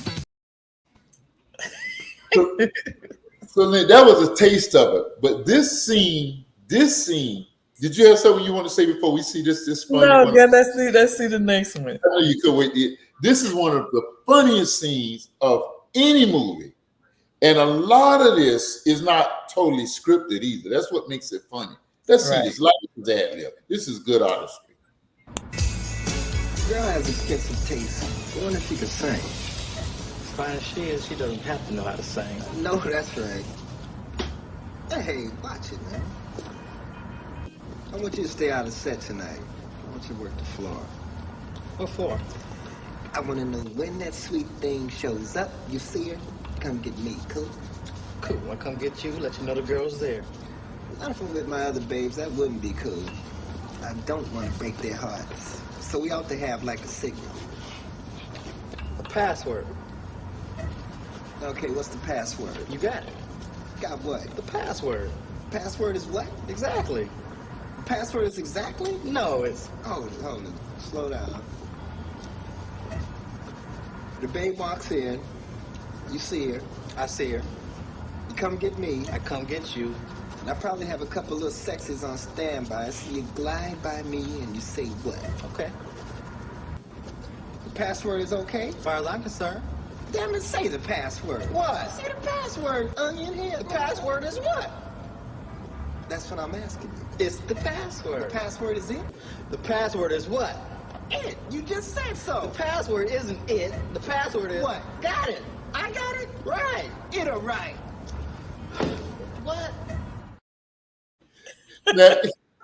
So that was a taste of it. But this scene, did you have something you want to say before we see this fun? No, let's see the next one. I know you could wait. This is one of the funniest scenes of any movie. And a lot of this is not totally scripted either. That's what makes it funny. Let's see this. Like his ad lib. This is good artistry. Girl has expensive taste. I wonder if she could sing. As fine as she is, she doesn't have to know how to sing. No, that's right. Hey, watch it, man. I want you to stay out of set tonight. I want you to work the floor. What for? I want to know when that sweet thing shows up, you see her, come get me, cool? Cool, I'll come get you, let you know the girl's there. Not if I'm with my other babes, that wouldn't be cool. I don't want to break their hearts. So we ought to have like a signal. A password. Okay, what's the password? You got it. Got what? The password. Password is what? Exactly. The password is exactly? No, it's... Hold it. Slow down. The babe walks in. You see her. I see her. You come get me. I come get you. And I probably have a couple little sexes on standby, so you glide by me and you say what? Okay. The password is okay? As far as I'm concerned. Damn it, say the password. What? Say the password, onion head. The password is what? That's what I'm asking you. It's the password. The password is it? The password is what? It. You just said so. The password isn't it. The password is... What? Got it. I got it? Right. It or right. What? Now,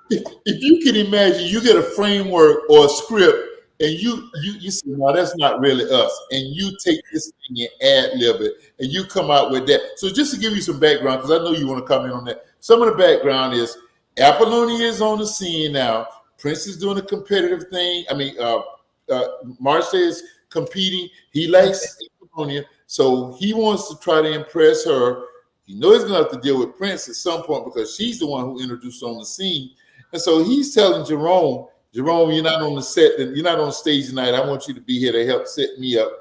if you can imagine, you get a framework or a script, and you say, no, that's not really us, and you take this thing and ad lib it, and you come out with that. So just to give you some background, because I know you want to comment on that. Some of the background is Apollonia is on the scene now. Prince is doing a competitive thing. I mean, Marcia is competing. He likes Apollonia, so he wants to try to impress her. You know he's going to have to deal with Prince at some point because she's the one who introduced her on the scene. And so he's telling Jerome, you're not on the set, you're not on stage tonight. I want you to be here to help set me up,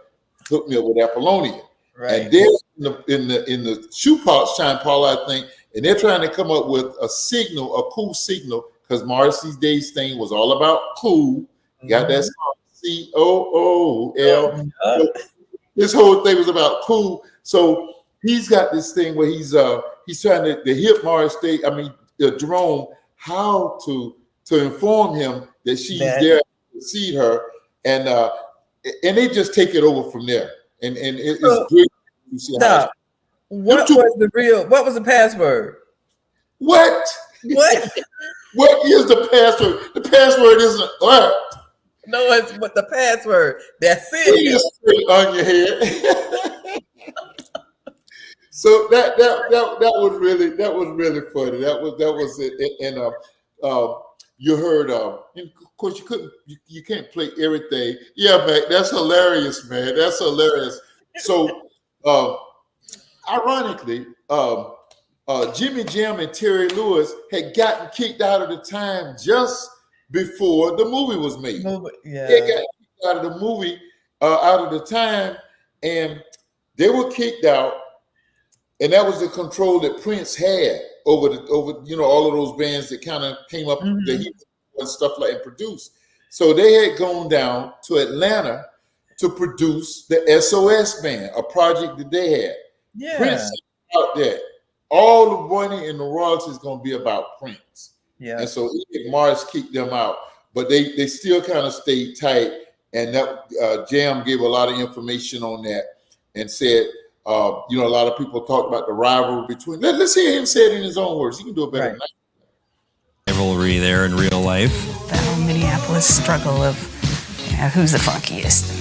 hook me up with Apollonia. Right. And then in the shoe pouch, Shine Paul, I think, and they're trying to come up with a signal, a cool signal, because Morrissey's Days thing was all about cool. Got that song, COOL. This whole thing was about cool. So he's got this thing where he's trying to hit Morris Day, Jerome, how to inform him that she's there to see her, and they just take it over from there. And it's great to see how what was the password? What? What is the password? The password isn't what? No, it's what the password. That's it. It's on your head. So that was really funny. That was it. And you heard of course you can't play everything. Yeah, man, that's hilarious, man. That's hilarious. So ironically, Jimmy Jam and Terry Lewis had gotten kicked out of the time just before the movie was made. Yeah. They got kicked out of the movie, out of the time, and they were kicked out. And that was the control that Prince had over all of those bands that kind of came up that he and stuff like and produced. So they had gone down to Atlanta to produce the SOS band, a project that they had. Yeah. Prince out there. All the money and the royalties is going to be about Prince. Yeah. And so Morris kicked them out, but they still kind of stayed tight. And that Jam gave a lot of information on that and said, a lot of people talk about the rivalry between. Let's hear him say it in his own words. He can do it better than that. Rivalry there in real life. That whole Minneapolis struggle of who's the funkiest,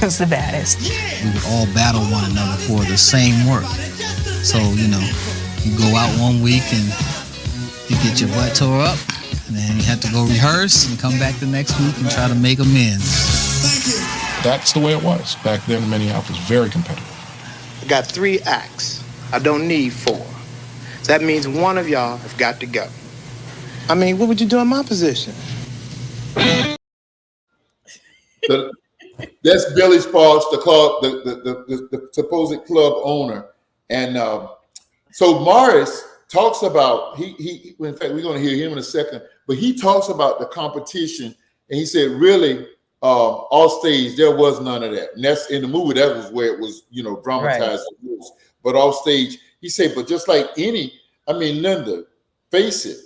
who's the baddest. We would all battle one another for the same work. So, you go out one week and you get your butt tore up, and then you have to go rehearse and come back the next week and try to make amends. That's the way it was back then in Minneapolis. Very competitive. I got 3 acts. I don't need 4. So that means one of y'all have got to go. I mean, what would you do in my position? That's Billy Sparks, the club, the supposed club owner, and so Morris talks about he. In fact, we're going to hear him in a second, but he talks about the competition, and he said, really, off stage there was none of that, and that's in the movie. That was where it was, dramatized. Right. But off stage, he said, but just like Linda, face it.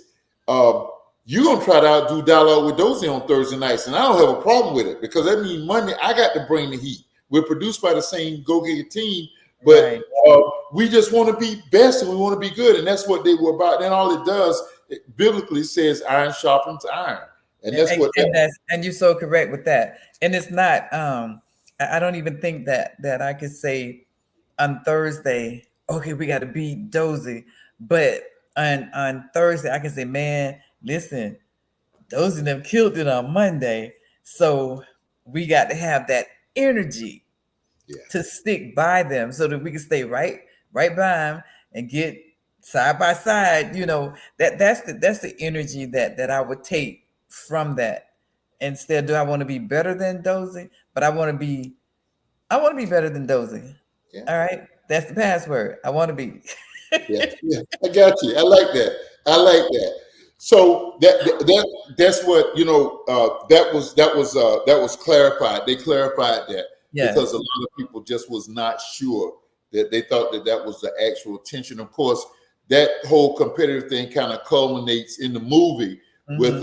You're going to try to outdo Dialogue with Dozie on Thursday nights, and I don't have a problem with it because that means Monday I got to bring the heat. We're produced by the same go-getter team, but we just want to be best and we want to be good, and that's what they were about. And all it does, it biblically says iron sharpens iron, and that's and you're so correct with that. And it's not. I don't even think that I could say on Thursday, okay, we got to beat Dozie, but on Thursday I can say, man, listen, those of them killed it on Monday. So we got to have that energy to stick by them so that we can stay right by them and get side by side. That's the energy that I would take from that. Instead, do I want to be better than Dozie? But I want to be better than Dozie. Yeah. All right. That's the password. I want to be. yeah, I got you. I like that. So that's what that was clarified. They clarified that because a lot of people just was not sure that they thought that was the actual tension. Of course, that whole competitive thing kind of culminates in the movie with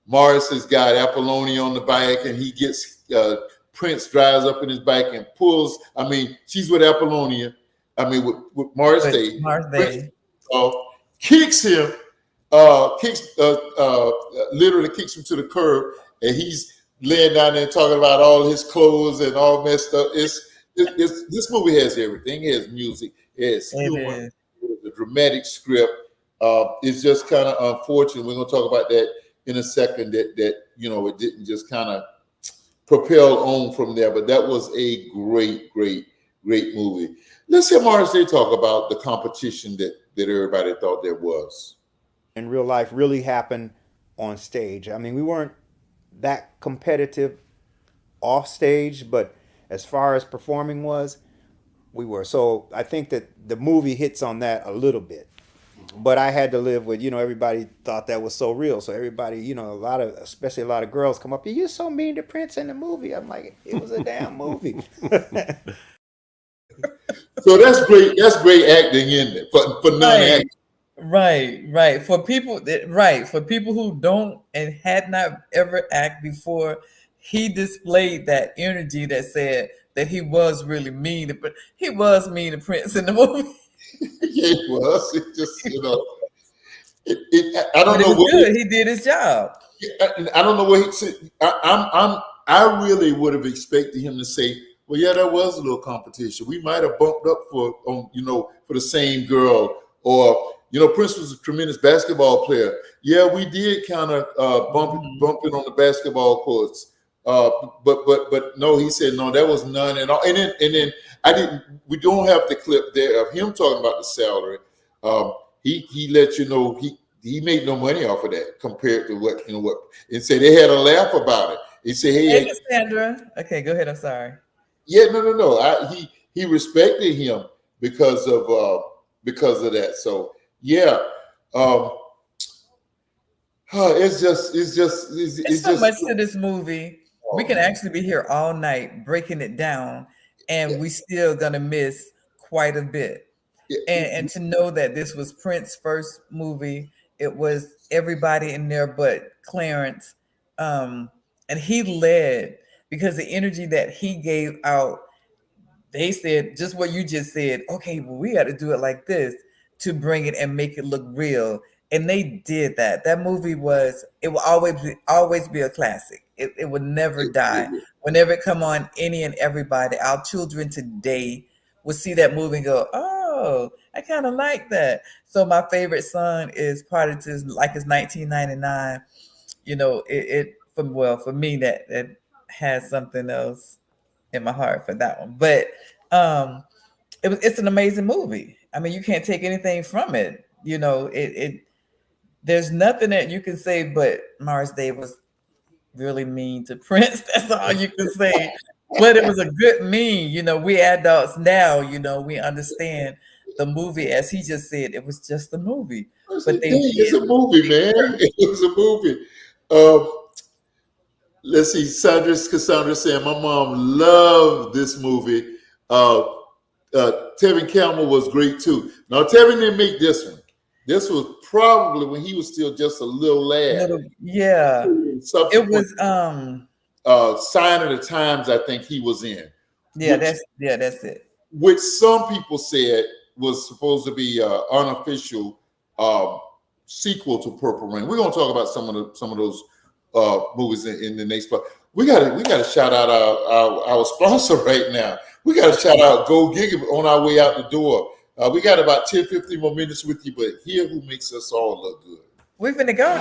Morris has got Apollonia on the bike, and he gets Prince drives up in his bike and pulls. She's with Apollonia. With Morris Day. Prince, kicks him. Literally kicks him to the curb, and he's laying down there talking about all his clothes and all messed up. This movie has everything. It has music. It has humor. The dramatic script. It's just kind of unfortunate. We're going to talk about that in a second. That it didn't just kind of propel on from there. But that was a great movie. Let's hear Morris Day talk about the competition that everybody thought there was. In real life, really happened on stage. I mean, we weren't that competitive off stage, but as far as performing was, we were. So I think that the movie hits on that a little bit. But I had to live with, everybody thought that was so real. So everybody, especially a lot of girls come up, you're so mean to Prince in the movie. I'm like, it was a damn movie. So that's great. That's great acting in it for non-acting. Right. For people who don't and had not ever acted before, he displayed that energy that said that he was really mean. But he was mean to Prince in the movie. Yeah, he was. It just, I don't know what he did his job. I don't know what he said. I really would have expected him to say, well, yeah, that was a little competition. We might have bumped up for the same girl, or Prince was a tremendous basketball player. Yeah, we did kind of bump it on the basketball courts. But no, he said no, that was none at all. And then we don't have the clip there of him talking about the salary. He let you know he made no money off of that compared to what and say they had a laugh about it. He said, hey Cassandra. Okay, go ahead. I'm sorry. Yeah, no. He respected him because of that. So yeah. It's so much to this movie. We can actually be here all night breaking it down, and we still gonna miss quite a bit. And to know that this was Prince's first movie, it was everybody in there but Clarence, and he led because the energy that he gave out. They said just what you just said. Okay, well, we got to do it like this to bring it and make it look real. And they did that. That movie it will always be a classic. It would never die. Whenever it come on, any and everybody, our children today will see that movie and go, oh, I kind of like that. So my favorite song is Party to Like It's 1999. For me, that has something else in my heart for that one. But it's an amazing movie. I mean, you can't take anything from it. There's nothing that you can say, but Morris Day was really mean to Prince. That's all you can say. But it was a good mean. We adults now, we understand the movie, as he just said, it was just a movie. It's a movie, man. It was a movie. Let's see, Cassandra saying, my mom loved this movie. Tevin Campbell was great too. Now, Tevin didn't make this one. This was probably when he was still just a little lad. It was Sign of the Times, I think he was in. That's it. Which some people said was supposed to be an unofficial sequel to Purple Rain. We're gonna talk about some of those movies in the next part. We gotta shout out our sponsor right now. We gotta shout out Go Giga on our way out the door. We got about 10-15 more minutes with you, but here who makes us all look good. We're finna go.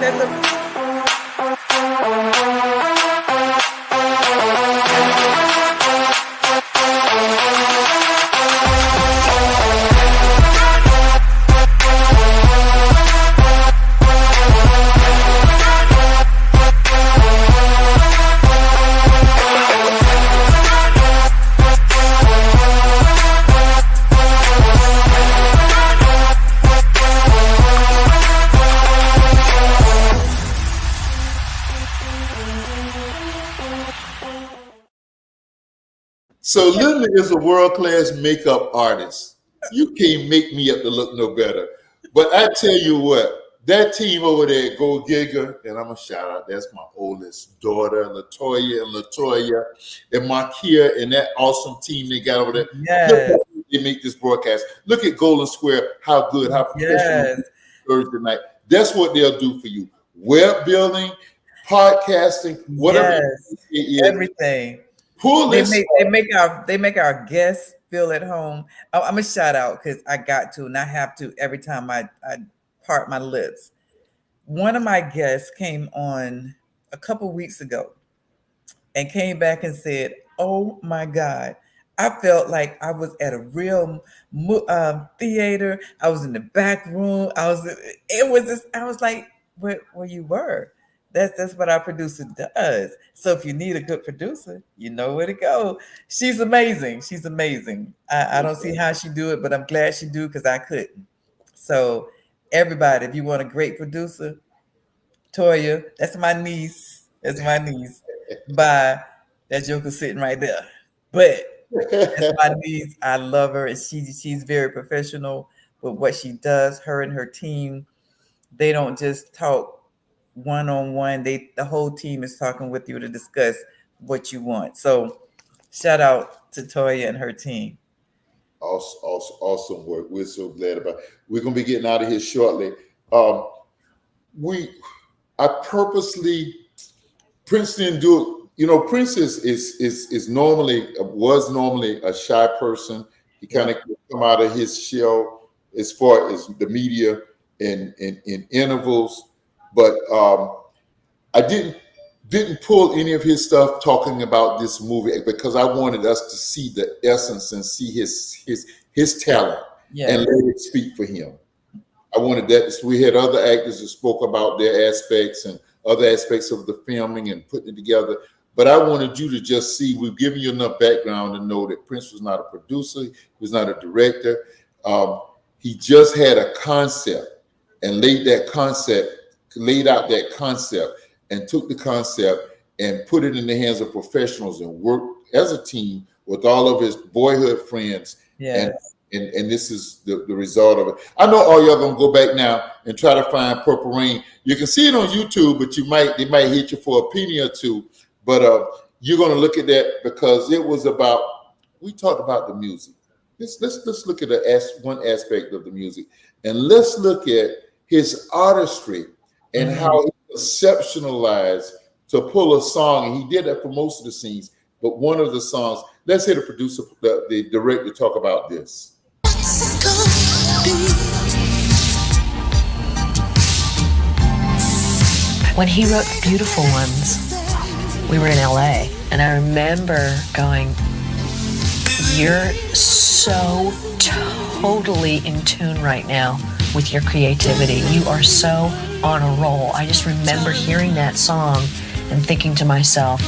So Linda is a world-class makeup artist. You can't make me up to look no better. But I tell you what, that team over there at Go Giga, and I'm going to shout out, that's my oldest daughter, Latoya and Markia, and that awesome team they got over there. Yes. They make this broadcast. Look at Golden Square, how good, how professional Thursday night. That's what they'll do for you. Web building, podcasting, whatever. Yes, everything. Pull this. They make our guests feel at home. I'm a shout out because I got to, and I have to every time I part my lips. One of my guests came on a couple weeks ago and came back and said, "Oh my God, I felt like I was at a real theater. I was in the back room. I was like, where you were." That's what our producer does. So if you need a good producer, you know where to go. She's amazing. She's amazing. I don't see how she do it, but I'm glad she do because I couldn't. So everybody, if you want a great producer, Toya, that's my niece. That's my niece. Bye. That joker sitting right there. But that's my niece. I love her, and she's very professional with what she does. Her and her team, they don't just talk one-on-one. The whole team is talking with you to discuss what you want. So shout out to Toya and her team. Awesome work. We're so glad about it. We're gonna be getting out of here shortly. I purposely, Prince didn't do it. You know, Prince was normally a shy person. He kind of come out of his shell as far as the media in intervals. But I didn't pull any of his stuff talking about this movie because I wanted us to see the essence and see his talent and let it speak for him. I wanted that. So we had other actors that spoke about their aspects and other aspects of the filming and putting it together. But I wanted you to just see, we've given you enough background to know that Prince was not a producer, he was not a director. He just had a concept and laid out that concept and took the concept and put it in the hands of professionals and worked as a team with all of his boyhood friends. Yes. And this is the result of it. I know all y'all gonna go back now and try to find Purple Rain. You can see it on YouTube, but they might hit you for a penny or two. But you're gonna look at that because it was about. We talked about the music. Let's look at one aspect of the music, and let's look at his artistry and how he conceptualized to pull a song. And he did that for most of the scenes. But one of the songs, let's hear the producer, the director, talk about this. When he wrote Beautiful Ones, we were in LA, and I remember going, "You're so totally in tune right now with your creativity. You are so on a roll." I just remember hearing that song and thinking to myself,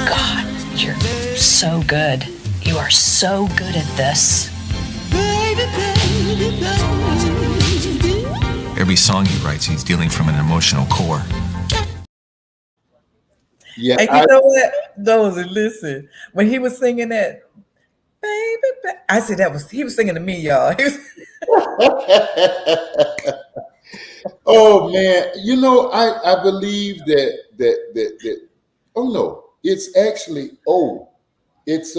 God, you're so good. You are so good at this. Every song he writes, he's dealing from an emotional core. Yeah, and you know what? Dozie, listen, when he was singing that, baby, I said he was singing to me, y'all. Oh man, you know, I believe that. Oh no, it's actually let's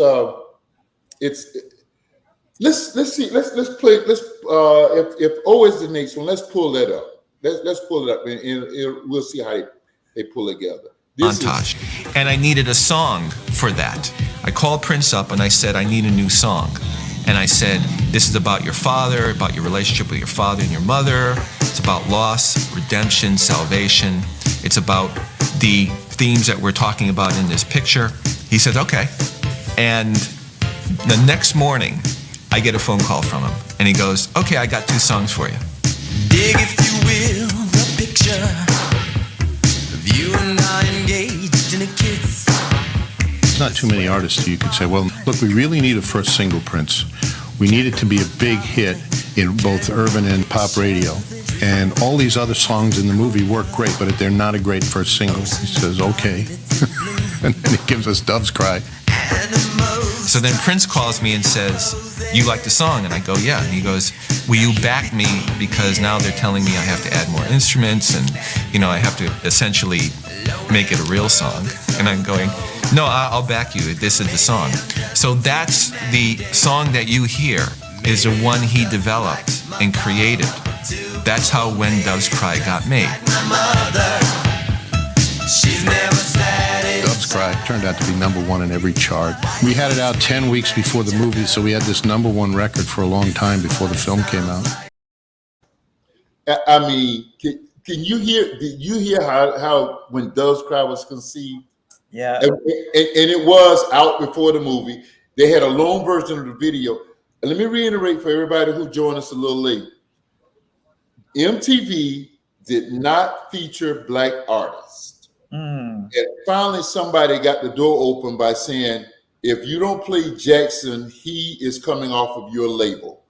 see, let's play. If O is the next one, let's pull that up. Let's pull it up, and we'll see how they pull it together. Montage. And I needed a song for that. I called Prince up and I said, I need a new song. And I said, this is about your father, about your relationship with your father and your mother. It's about loss, redemption, salvation. It's about the themes that we're talking about in this picture. He said, okay. And the next morning, I get a phone call from him. And he goes, okay, I got 2 songs for you. Dig, if you will, the picture of you and I engaged in a kiss. There's not too many artists who you could say, well, look, we really need a first single, Prince. We need it to be a big hit in both urban and pop radio. And all these other songs in the movie work great, but they're not a great first single. He says, okay. And then he gives us Dove's Cry. So then Prince calls me and says, you like the song? And I go, yeah. And he goes, will you back me? Because now they're telling me I have to add more instruments and, I have to essentially make it a real song. And I'm going, no, I'll back you. This is the song. So that's the song that you hear is the one he developed and created. That's how When Doves Cry got made. Doves Cry turned out to be #1 in every chart. We had it out 10 weeks before the movie, so we had this #1 record for a long time before the film came out. I mean, can you hear? Did you hear how When Doves Cry was conceived? Yeah, and it was out before the movie. They had a long version of the video. And let me reiterate for everybody who joined us a little late. MTV did not feature Black artists. And finally, somebody got the door open by saying, if you don't play Jackson, he is coming off of your label.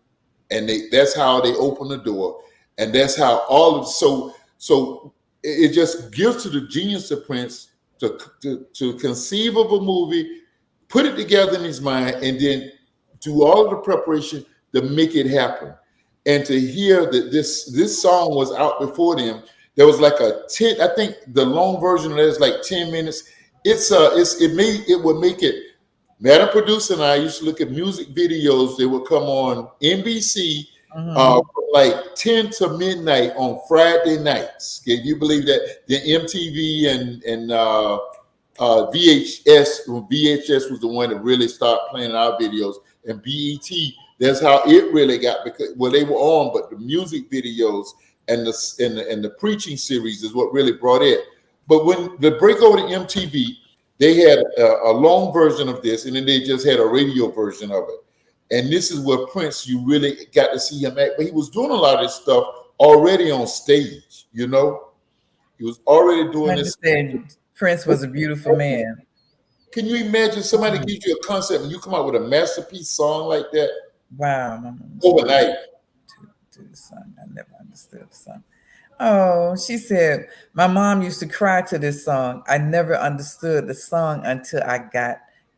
And that's how they opened the door. And that's how so it just gives to the genius of Prince to conceive of a movie, put it together in his mind, and then do all of the preparation to make it happen. And to hear that this song was out before them, there was like a 10. I think the long version of that is like 10 minutes. It would make it. Madam Producer and I used to look at music videos. They would come on NBC from like 10 to midnight on Friday nights. Can you believe that? The MTV and VHS was the one that really started playing our videos, and BET. That's how it really got, because they were on, but the music videos and the preaching series is what really brought it. But when the break over to MTV, they had a long version of this, and then they just had a radio version of it. And this is where Prince, you really got to see him act. But he was doing a lot of this stuff already on stage, you know? He was already doing this. Prince was a beautiful man. Can you imagine somebody gives you a concept and you come out with a masterpiece song like that? Wow. Overnight. To the song. I never understood the song. Oh, she said, my mom used to cry to this song. I never understood the song until I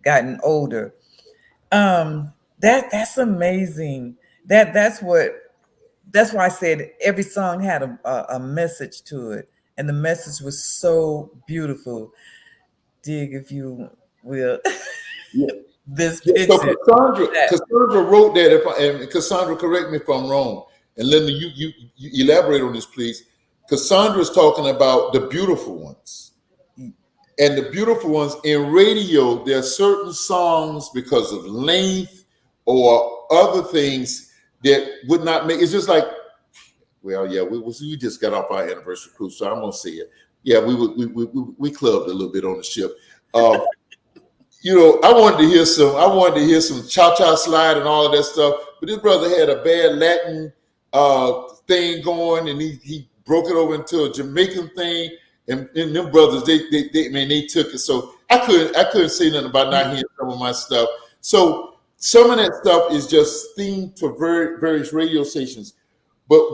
gotten older. That's amazing. That's why I said every song had a message to it, and the message was so beautiful. Dig, if you will. This picture. So Cassandra wrote that. And Cassandra, correct me if I'm wrong. And Linda, you elaborate on this, please. Cassandra's talking about the beautiful ones. And the beautiful ones in radio, there are certain songs because of length or other things that would not make. It's just like, well, yeah, we just got off our anniversary cruise, so I'm gonna say it. Yeah, we clubbed a little bit on the ship. You know, I wanted to hear some cha-cha slide and all of that stuff, but this brother had a bad Latin thing going, and he broke it over into a Jamaican thing, and them brothers they took it. So I couldn't say nothing about not hearing some of my stuff. So some of that stuff is just themed to various radio stations, but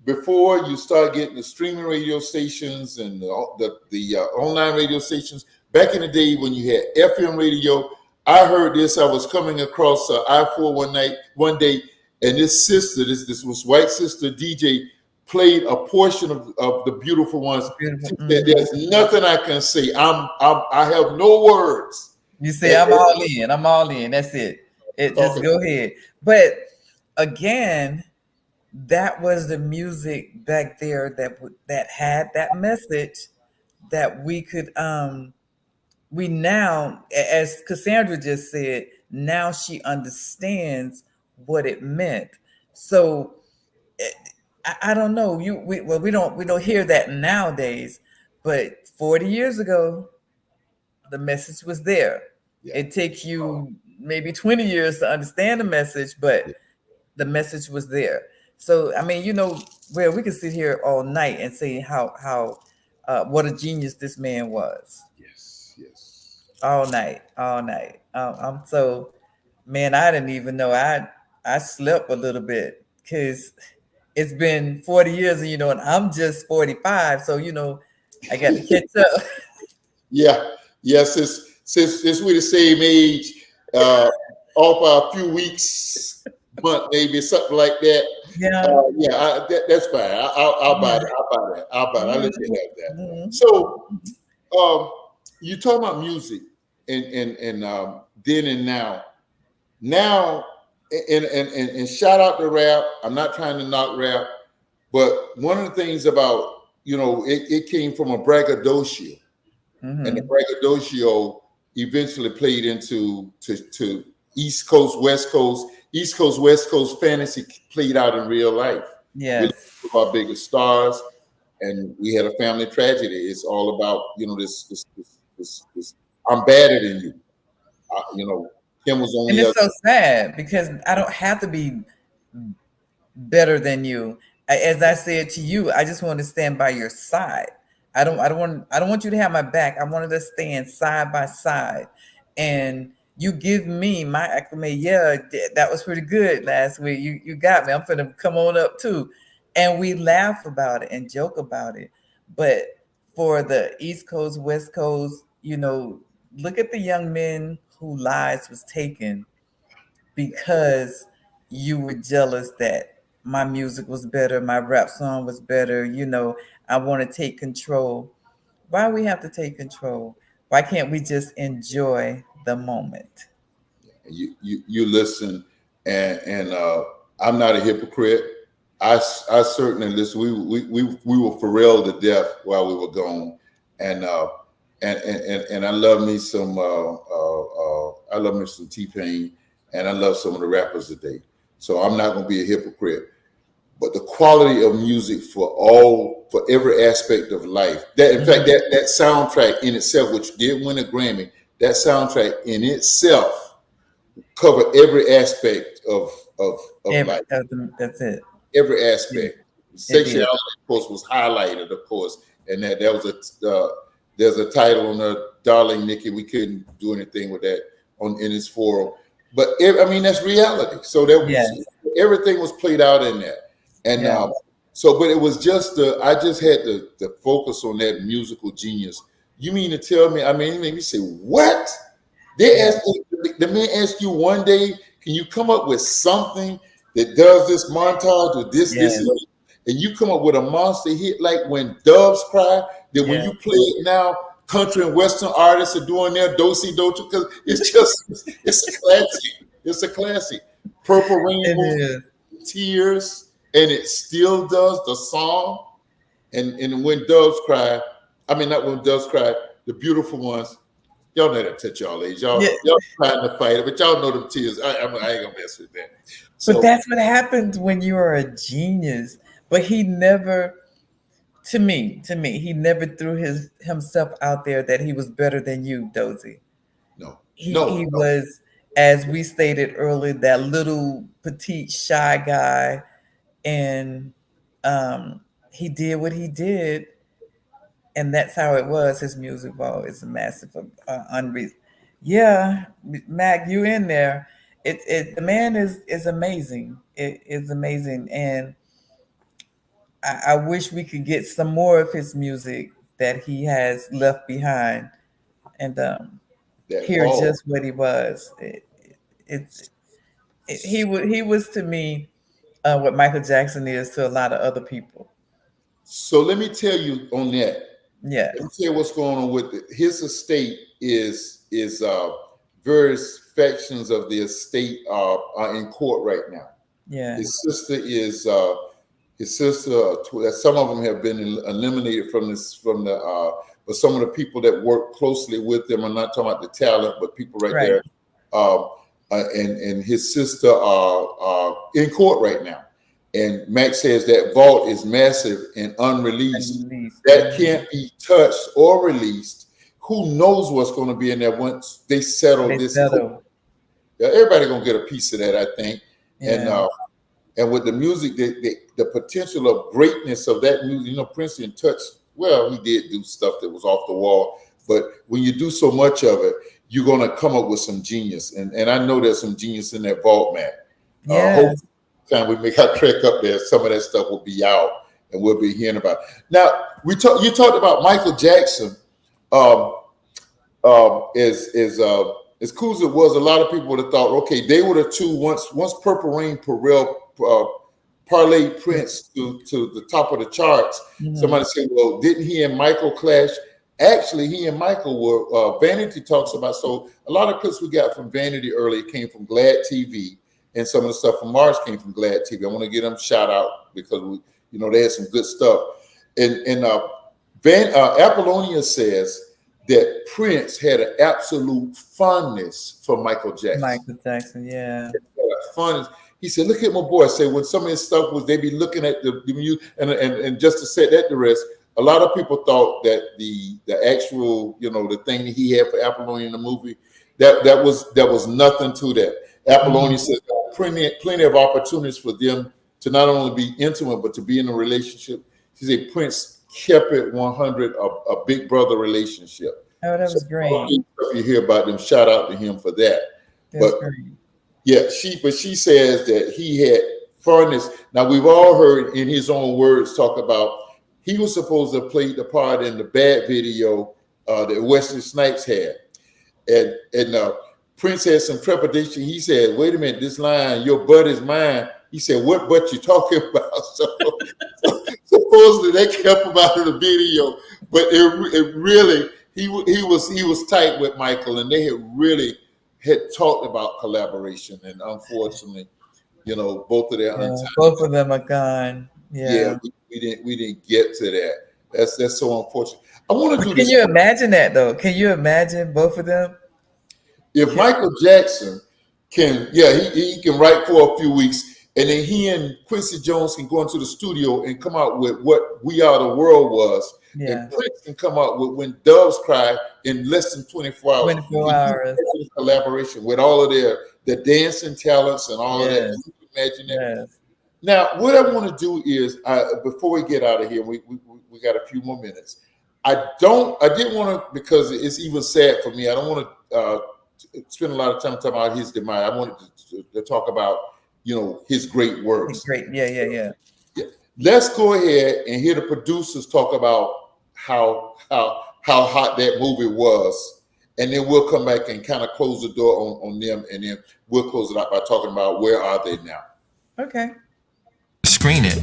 before you start getting the streaming radio stations and the online radio stations, back in the day when you had FM radio, I heard this. I was coming across I-4 one day, and this sister, this was white sister DJ, played a portion of the beautiful ones. There's nothing I can say. I have no words. You say I'm all in. That's it. Just go ahead. But again, that was the music back there that had that message that we could we now, as Cassandra just said, now she understands what it meant. So I don't know. We don't hear that nowadays, but 40 years ago, the message was there. Yeah. It takes you maybe 20 years to understand the message, but the message was there. So I mean, we could sit here all night and say how what a genius this man was. Yes. All night. I'm so, man, I didn't even know. I slept a little bit because it's been 40 years, and I'm just 45, so I got to catch up. Since we're the same age, off a few weeks, month maybe, something like that. That's fine. I'll buy that. I'll let you have that. Mm-hmm. So, you talk about music and then and now. Now, and shout out to rap. I'm not trying to knock rap, But one of the things about, it came from a braggadocio, and the braggadocio eventually played into to East Coast, West Coast. East Coast, West Coast fantasy played out in real life. Yes. We looked for our biggest stars, and we had a family tragedy. It's all about, this I'm better than you. Kim was And only it's so sad because I don't have to be better than you. As I said to you, I just want to stand by your side. I don't want you to have my back. I wanted to stand side by side. And you give me my acclimate. Yeah, that was pretty good last week. You got me. I'm finna come on up too. And we laugh about it and joke about it. But for the East Coast, West Coast, look at the young men whose lives was taken because you were jealous that my music was better, my rap song was better. I want to take control. Why we have to take control? Why can't we just enjoy the moment? You listen, and I'm not a hypocrite. I certainly listen. We were Pharrell to death while we were gone, and I love me some T-Pain, and I love some of the rappers today. So I'm not going to be a hypocrite. But the quality of music for every aspect of life. That in fact that soundtrack in itself, which did win a Grammy, that soundtrack in itself covered every aspect of life. That's it. Every aspect. Sexuality, of course, was highlighted, of course, and that was there's a title on the Darling Nikki. We couldn't do anything with that in his forum, but that's reality. So everything was played out in that, and but it was just I just had to focus on that musical genius. You mean to tell me? It made me say, what? The man asked you one day, can you come up with something that does this montage or this, and you come up with a monster hit like When Doves Cry, that when you play it now, country and western artists are doing their Dozie, because it's a classic. It's a classic. Purple Rain, Tears, and it still does the song. And When Doves Cry, not When Doves Cry, The Beautiful Ones. Y'all know that touch y'all age. Y'all trying to fight it, but y'all know them tears. I ain't gonna mess with that. But that's what happens when you are a genius. But he never, to me, he never threw himself out there that he was better than you, Dozie. No. He was, as we stated earlier, that little petite shy guy, and he did what he did. And that's how it was. His music ball is a massive unreason. Yeah, Mac, you in there. The man is amazing. It is amazing. And I wish we could get some more of his music that he has left behind and hear just what he was. He was to me what Michael Jackson is to a lot of other people. So let me tell you on that. Yeah. Let me tell you what's going on with it. His estate is various factions of the estate are in court right now. Yeah. His sister is some of them have been eliminated but some of the people that work closely with them, I'm not talking about the talent, but people there. And his sister are in court right now. And Max says that vault is massive and unreleased. That can't be touched or released. Who knows what's going to be in there once they settle this? Everybody going to get a piece of that, I think. Yeah. And with the music, the potential of greatness of that music, Prince didn't touch. Well, he did do stuff that was off the wall. But when you do so much of it, you're going to come up with some genius. And I know there's some genius in that vault, man. Hopefully, time we make our trek up there, some of that stuff will be out and we'll be hearing about it. Now, you talked about Michael Jackson. As cool as it was, a lot of people would have thought, okay, they were the two once Purple Rain parlayed Prince to the top of the charts. Mm-hmm. Somebody said, well, didn't he and Michael clash? Actually, he and Michael were, Vanity talks about, so a lot of clips we got from Vanity earlier came from Glad TV, and some of the stuff from Mars came from Glad TV. I want to give them a shout out because You know, they had some good stuff. And Apollonia says that Prince had an absolute fondness for Michael Jackson. Michael Jackson, yeah. Fondness. He said, "Look at my boy." I said, when some of his stuff was, they be looking at the music, and just to set that to rest, a lot of people thought that the actual, you know, the thing that he had for Apollonia in the movie, that was nothing to that. Apollonia said there were plenty of opportunities for them to not only be intimate but to be in a relationship. She said Prince kept it 100, a big brother relationship. Oh, that was great. If you hear about them, shout out to him for that. That's great. Yeah, she says that he had fondness. Now we've all heard in his own words talk about he was supposed to have played the part in the Bad video that Wesley Snipes had, and Prince had some trepidation. He said, "Wait a minute, this line, your butt is mine." He said, "What butt you talking about?" So supposedly they kept him out of the video, but it really he was tight with Michael, and they had talked about collaboration, and unfortunately, you know, both of them are gone. Yeah, we didn't get to that. That's so unfortunate. I want to do this. Can you imagine that though? Can you imagine both of them? If Michael Jackson can, he can write for a few weeks, and then he and Quincy Jones can go into the studio and come out with what We Are the World was. And Prince can come out with When Doves Cry in less than 24 hours. 24 hours. Collaboration with all of their dancing talents and all of that. Can you imagine that? Yes. Now, what I want to do is, before we get out of here, we got a few more minutes. I didn't want to, because it's even sad for me. I don't want to spend a lot of time talking about his demise. I wanted to talk about, you know, his great works. Yeah. Let's go ahead and hear the producers talk about how hot that movie was, and then we'll come back and kind of close the door on them, and then we'll close it out by talking about where are they now. Okay. Screen it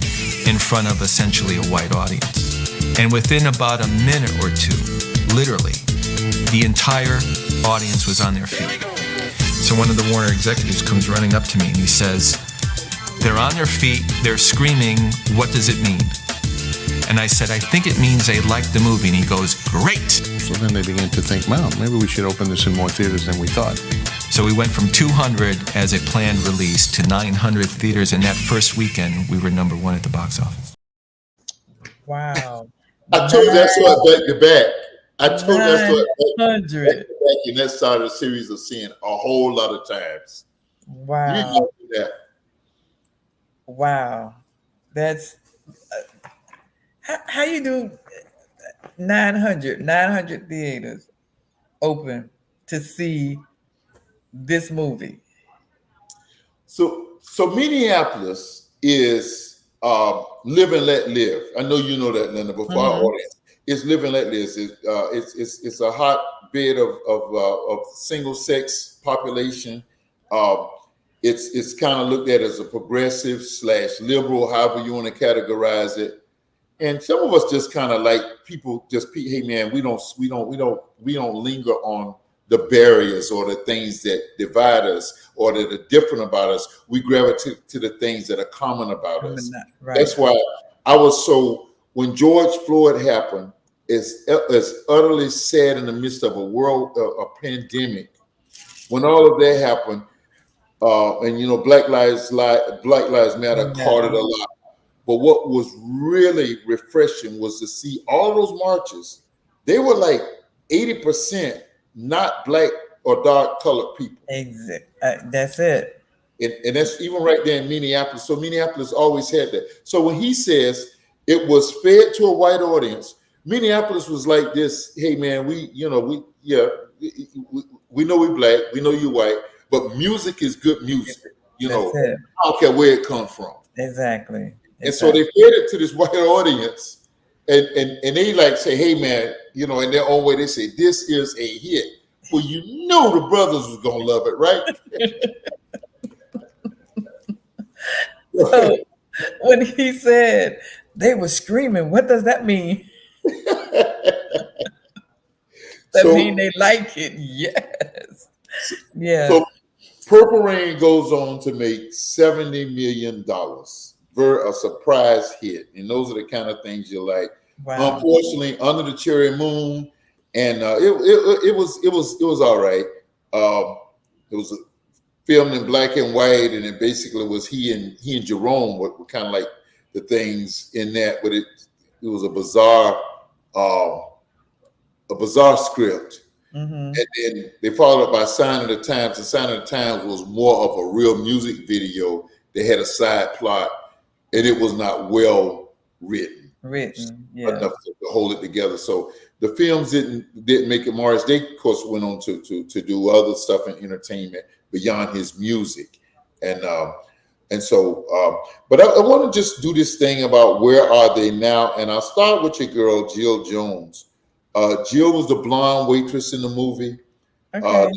in front of essentially a white audience, and within about a minute or two, literally, the entire audience was on their feet. So one of the Warner executives comes running up to me and he says, "They're on their feet, they're screaming, what does it mean?" And I said, "I think it means they liked the movie." And he goes, "Great." So then they began to think, well, maybe we should open this in more theaters than we thought. So we went from 200 as a planned release to 900 theaters. And that first weekend, we were number one at the box office. Wow. I told you that's what back to back. I told you that's what 900. back to back, and that started a series of seeing a whole lot of times. Wow. You know that. Wow. That's how you do 900 theaters open to see this movie. So Minneapolis is Live and Let Live. I know you know that, Linda, but for our audience, it's Live and Let Live. It's a hotbed of single sex population. It's kind of looked at as a progressive / liberal, however you want to categorize it. And some of us just kind of like people just, hey man, we don't linger on the barriers or the things that divide us or that are different about us. We gravitate to the things that are common about us. Right. That's why I was when George Floyd happened, it's utterly sad in the midst of a pandemic. When all of that happened, and you know, Black Lives Matter caught it a lot. But what was really refreshing was to see all those marches. They were like 80% not black or dark colored people. Exactly. That's it. And that's even right there in Minneapolis. So Minneapolis always had that. So when he says it was fed to a white audience, Minneapolis was like this. Hey man, we know we black, we know you white, but music is good music. You know, I don't care where it comes from. Exactly. And so they fed it to this white audience, and they like say, hey man, you know, in their own way, they say this is a hit. Well, you know the brothers was gonna love it, right? So when he said they were screaming, what does that mean? That mean they like it? Yes. Yeah. So Purple Rain goes on to make $70 million a surprise hit, and those are the kind of things you like. Wow. Unfortunately, Under the Cherry Moon, and it was all right. It was filmed in black and white, and it basically was he and Jerome were kind of like the things in that, but it was a bizarre script. Mm-hmm. And then they followed up by Sign of the Times. And Sign of the Times was more of a real music video. They had a side plot, and it was not well written. Yeah. Enough to hold it together. So the films didn't make it. Morris Day, of course, went on to do other stuff in entertainment beyond his music, and so. But I want to just do this thing about where are they now, and I'll start with your girl Jill Jones. Jill was the blonde waitress in the movie. Okay.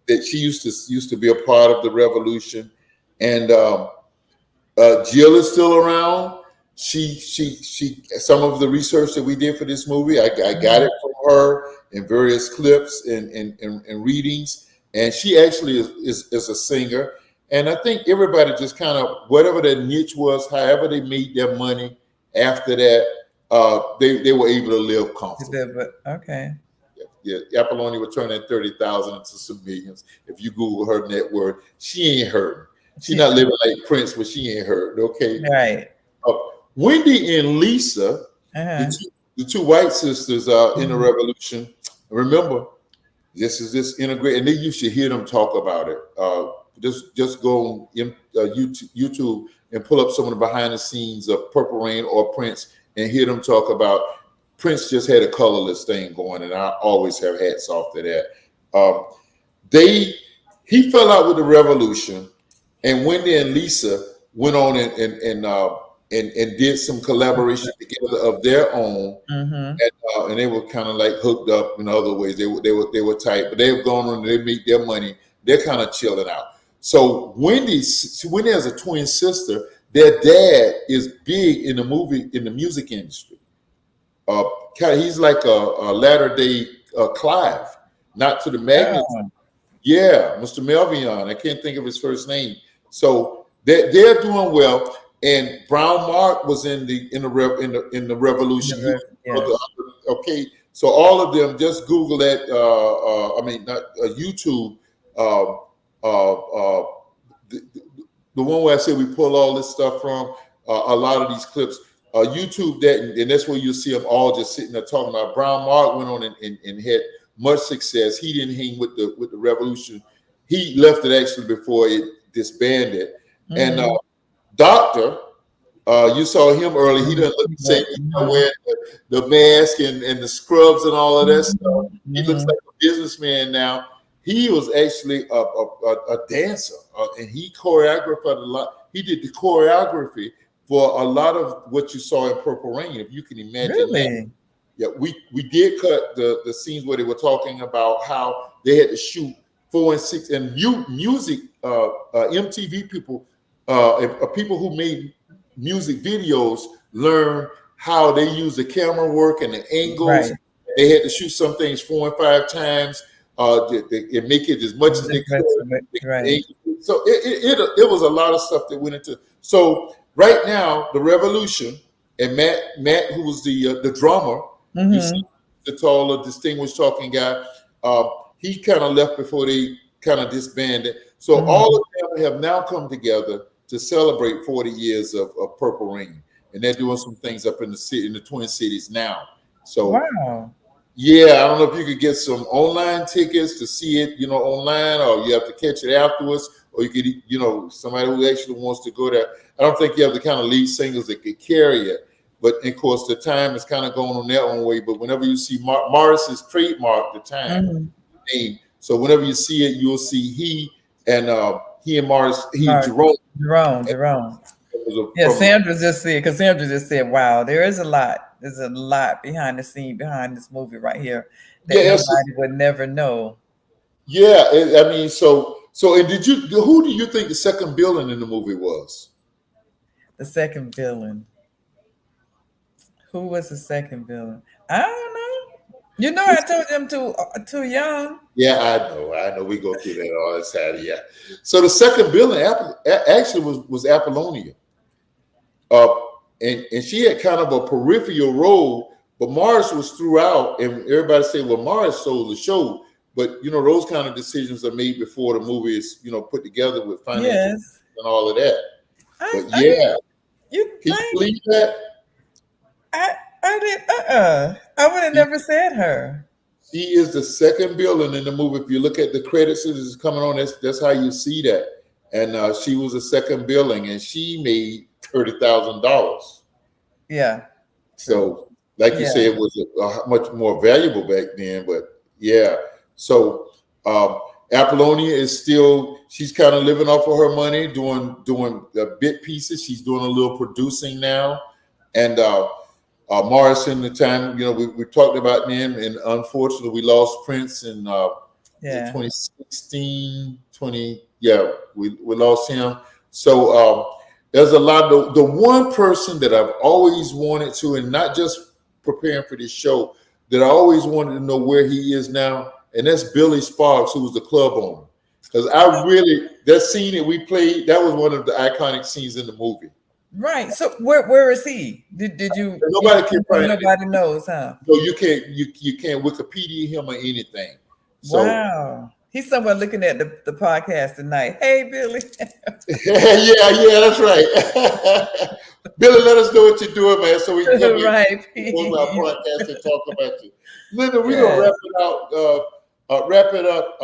That she used to be a part of the revolution, and Jill is still around. She some of the research that we did for this movie, I got it from her in various clips and readings, and she actually is a singer. And I think everybody just kind of, whatever their niche was, however they made their money after that, they were able to live comfortably. Okay. Yeah, Apollonia was turning 30,000 into some millions. If you Google her net worth, she ain't hurting. She's not living like Prince, but she ain't hurting. Okay. Right. Wendy and Lisa, the two white sisters in the revolution. Remember, this is this integrate, and you should hear them talk about it. Just go on YouTube and pull up some of the behind the scenes of Purple Rain or Prince and hear them talk about. Prince just had a colorless thing going, and I always have hats off to that. He fell out with the revolution, and Wendy and Lisa went on and did some collaboration together of their own, and they were kind of like hooked up in other ways. They were tight, but they've gone on. They make their money. They're kind of chilling out. So Wendy has a twin sister. Their dad is big in the music industry. He's like a latter day Clive, not to the magnitude. Yeah, Mr. Melvion. I can't think of his first name. So they're doing well. And Brown Mark was in the revolution. Okay, so all of them, just Google that. YouTube. The one where I said we pull all this stuff from. A lot of these clips. YouTube that, and that's where you'll see them all just sitting there talking about. Brown Mark went on and had much success. He didn't hang with the revolution. He left it actually before it disbanded. And Doctor, you saw him early. He doesn't look the same. He's not wearing the mask and the scrubs and all of that stuff. He looks like a businessman now. He was actually a dancer, and he choreographed a lot. He did the choreography for a lot of what you saw in Purple Rain, if you can imagine. Really? That. Yeah, we did cut the scenes where they were talking about how they had to shoot 4 and 6 and music. MTV people, people who made music videos, learn how they use the camera work and the angles. Right. They had to shoot some things 4 and 5 times and make it as much as they could. Right. So it was a lot of stuff that went into. So right now, the revolution, and Matt, who was the drummer, you see, the taller, distinguished talking guy, he kind of left before they kind of disbanded. So all of them have now come together to celebrate 40 years of Purple Rain, and they're doing some things up in the city, in the Twin Cities now. So wow. Yeah, I don't know if you could get some online tickets to see it, online, or you have to catch it afterwards, or you could, somebody who actually wants to go there. I don't think you have the kind of lead singers that could carry it, but of course the time is kind of going on their own way. But whenever you see Morris's trademark, the time name, so whenever you see it, you'll see he and Morris, Jerome. Yeah, Sandra just said, because Sandra just said, wow, there is a lot. There's a lot behind the scene, behind this movie right here that nobody would never know. Yeah, so and who do you think the second villain in the movie was? The second villain. Who was the second villain? I don't know. I told them too young. Yeah, I know. We go through that all the time. Yeah. So the second villain actually was Apollonia. And she had kind of a peripheral role, but Morris was throughout, and everybody said, well, Morris sold the show. But, you know, those kind of decisions are made before the movie is, you know, put together with financial Yes. and all of that. But I yeah, you can you think believe that? I did I would have never said her. She is the second billing in the movie. If you look at the credits that is coming on, that's how you see that. And she was the second billing, and she made $30,000. Yeah. So, like you said, it was a much more valuable back then. But yeah, so Apollonia is still, she's kind of living off of her money, doing bit pieces. She's doing a little producing now, and Morrison, the time, you know, we talked about them, and unfortunately we lost Prince in 2016, we lost him. So there's a lot of the one person that I've always wanted to, and not just preparing for this show, that I always wanted to know where he is now, and that's Billy Sparks, who was the club owner. Because that scene that we played, that was one of the iconic scenes in the movie. Right. So where is he? Did you? Nobody can find it. Nobody knows, huh? No, you can't Wikipedia him or anything. So, wow. He's somewhere looking at the podcast tonight. Hey, Billy. yeah, that's right. Billy, let us know what you're doing, man, so we can come right. on our podcast and talk about you. Linda, we're gonna wrap it up.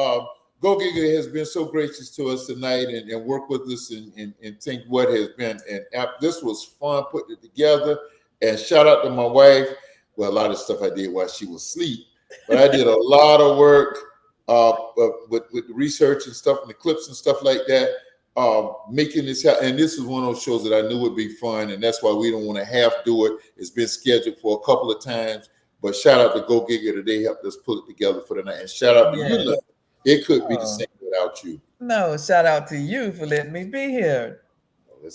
Go Giga has been so gracious to us tonight and work with us and think what has been. And this was fun putting it together. And shout out to my wife. Well, a lot of stuff I did while she was asleep, but I did a lot of work with the research and stuff and the clips and stuff like that, making this happen. And this is one of those shows that I knew would be fun, and that's why we don't want to half do it. It's been scheduled for a couple of times, but shout out to Go Giga that they helped us put it together for the night. And shout out to you, Linda. It couldn't be the same without you. No, shout out to you for letting me be here. What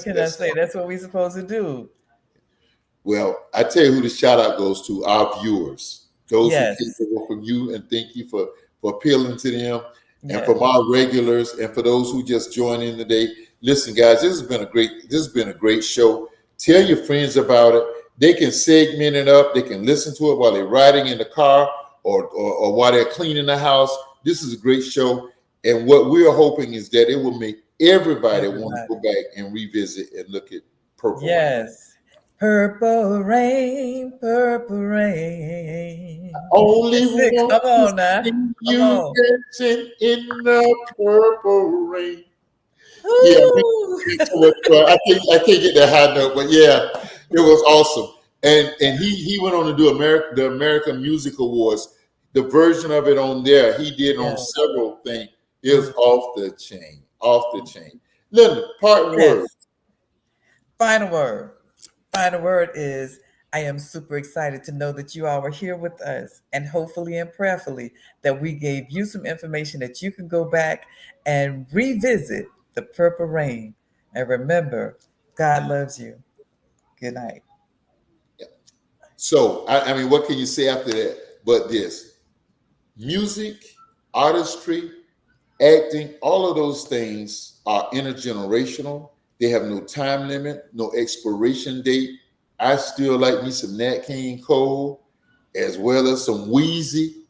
can I say? That's what we're supposed to do. Well, I tell you who the shout out goes to, our viewers. Those who take from you, and thank you for appealing to them. And from our regulars, and for those who just joined in today. Listen, guys, this has been a great show. Tell your friends about it. They can segment it up. They can listen to it while they're riding in the car or while they're cleaning the house. This is a great show, and what we're hoping is that it will make everybody want to go back and revisit and look at Purple Rain. Purple rain, purple rain. Only come on now. You dancing in the purple rain. I can't get that high note, but yeah, it was awesome. And he went on to do the American Music Awards. The version of it on there, he did on several things. It was off the chain. Linda, parting words. Final word is, I am super excited to know that you all were here with us, and hopefully and prayerfully that we gave you some information that you can go back and revisit the Purple Rain. And remember, God loves you. Good night. So, I mean, what can you say after that but this? Music, artistry, acting, all of those things are intergenerational. They have no time limit, no expiration date. I still like me some Nat King Cole, as well as some Wheezy.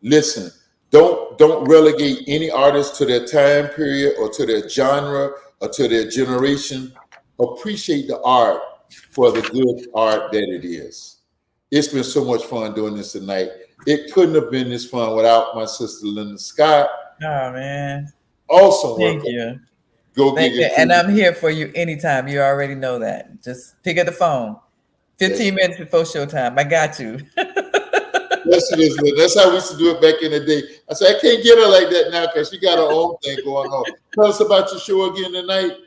Listen, don't relegate any artist to their time period or to their genre or to their generation. Appreciate the art for the good art that it is. It's been so much fun doing this tonight. It couldn't have been this fun without my sister Linda Scott. Oh man. Awesome work. Thank you. Go Thank you. And I'm here for you anytime. You already know that. Just pick up the phone. 15 minutes before showtime. I got you. Yes, it is. That's how we used to do it back in the day. I said, I can't get her like that now because she got her own thing going on. Tell us about your show again tonight.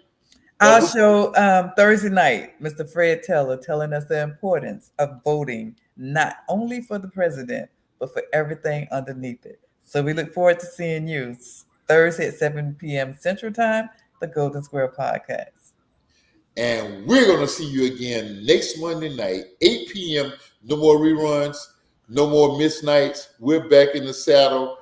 Our show Thursday night, Mr. Fred Teller telling us the importance of voting, not only for the president, but for everything underneath it. So we look forward to seeing you Thursday at 7 p.m. Central Time, the Golden Square Podcast. And we're going to see you again next Monday night, 8 p.m. No more reruns, no more missed nights. We're back in the saddle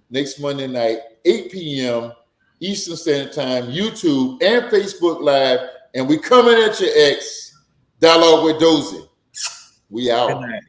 next Monday night, 8 p.m. Eastern Standard Time, YouTube and Facebook Live. And we coming at your ex. Dialogue with Dozie. We out. Good night.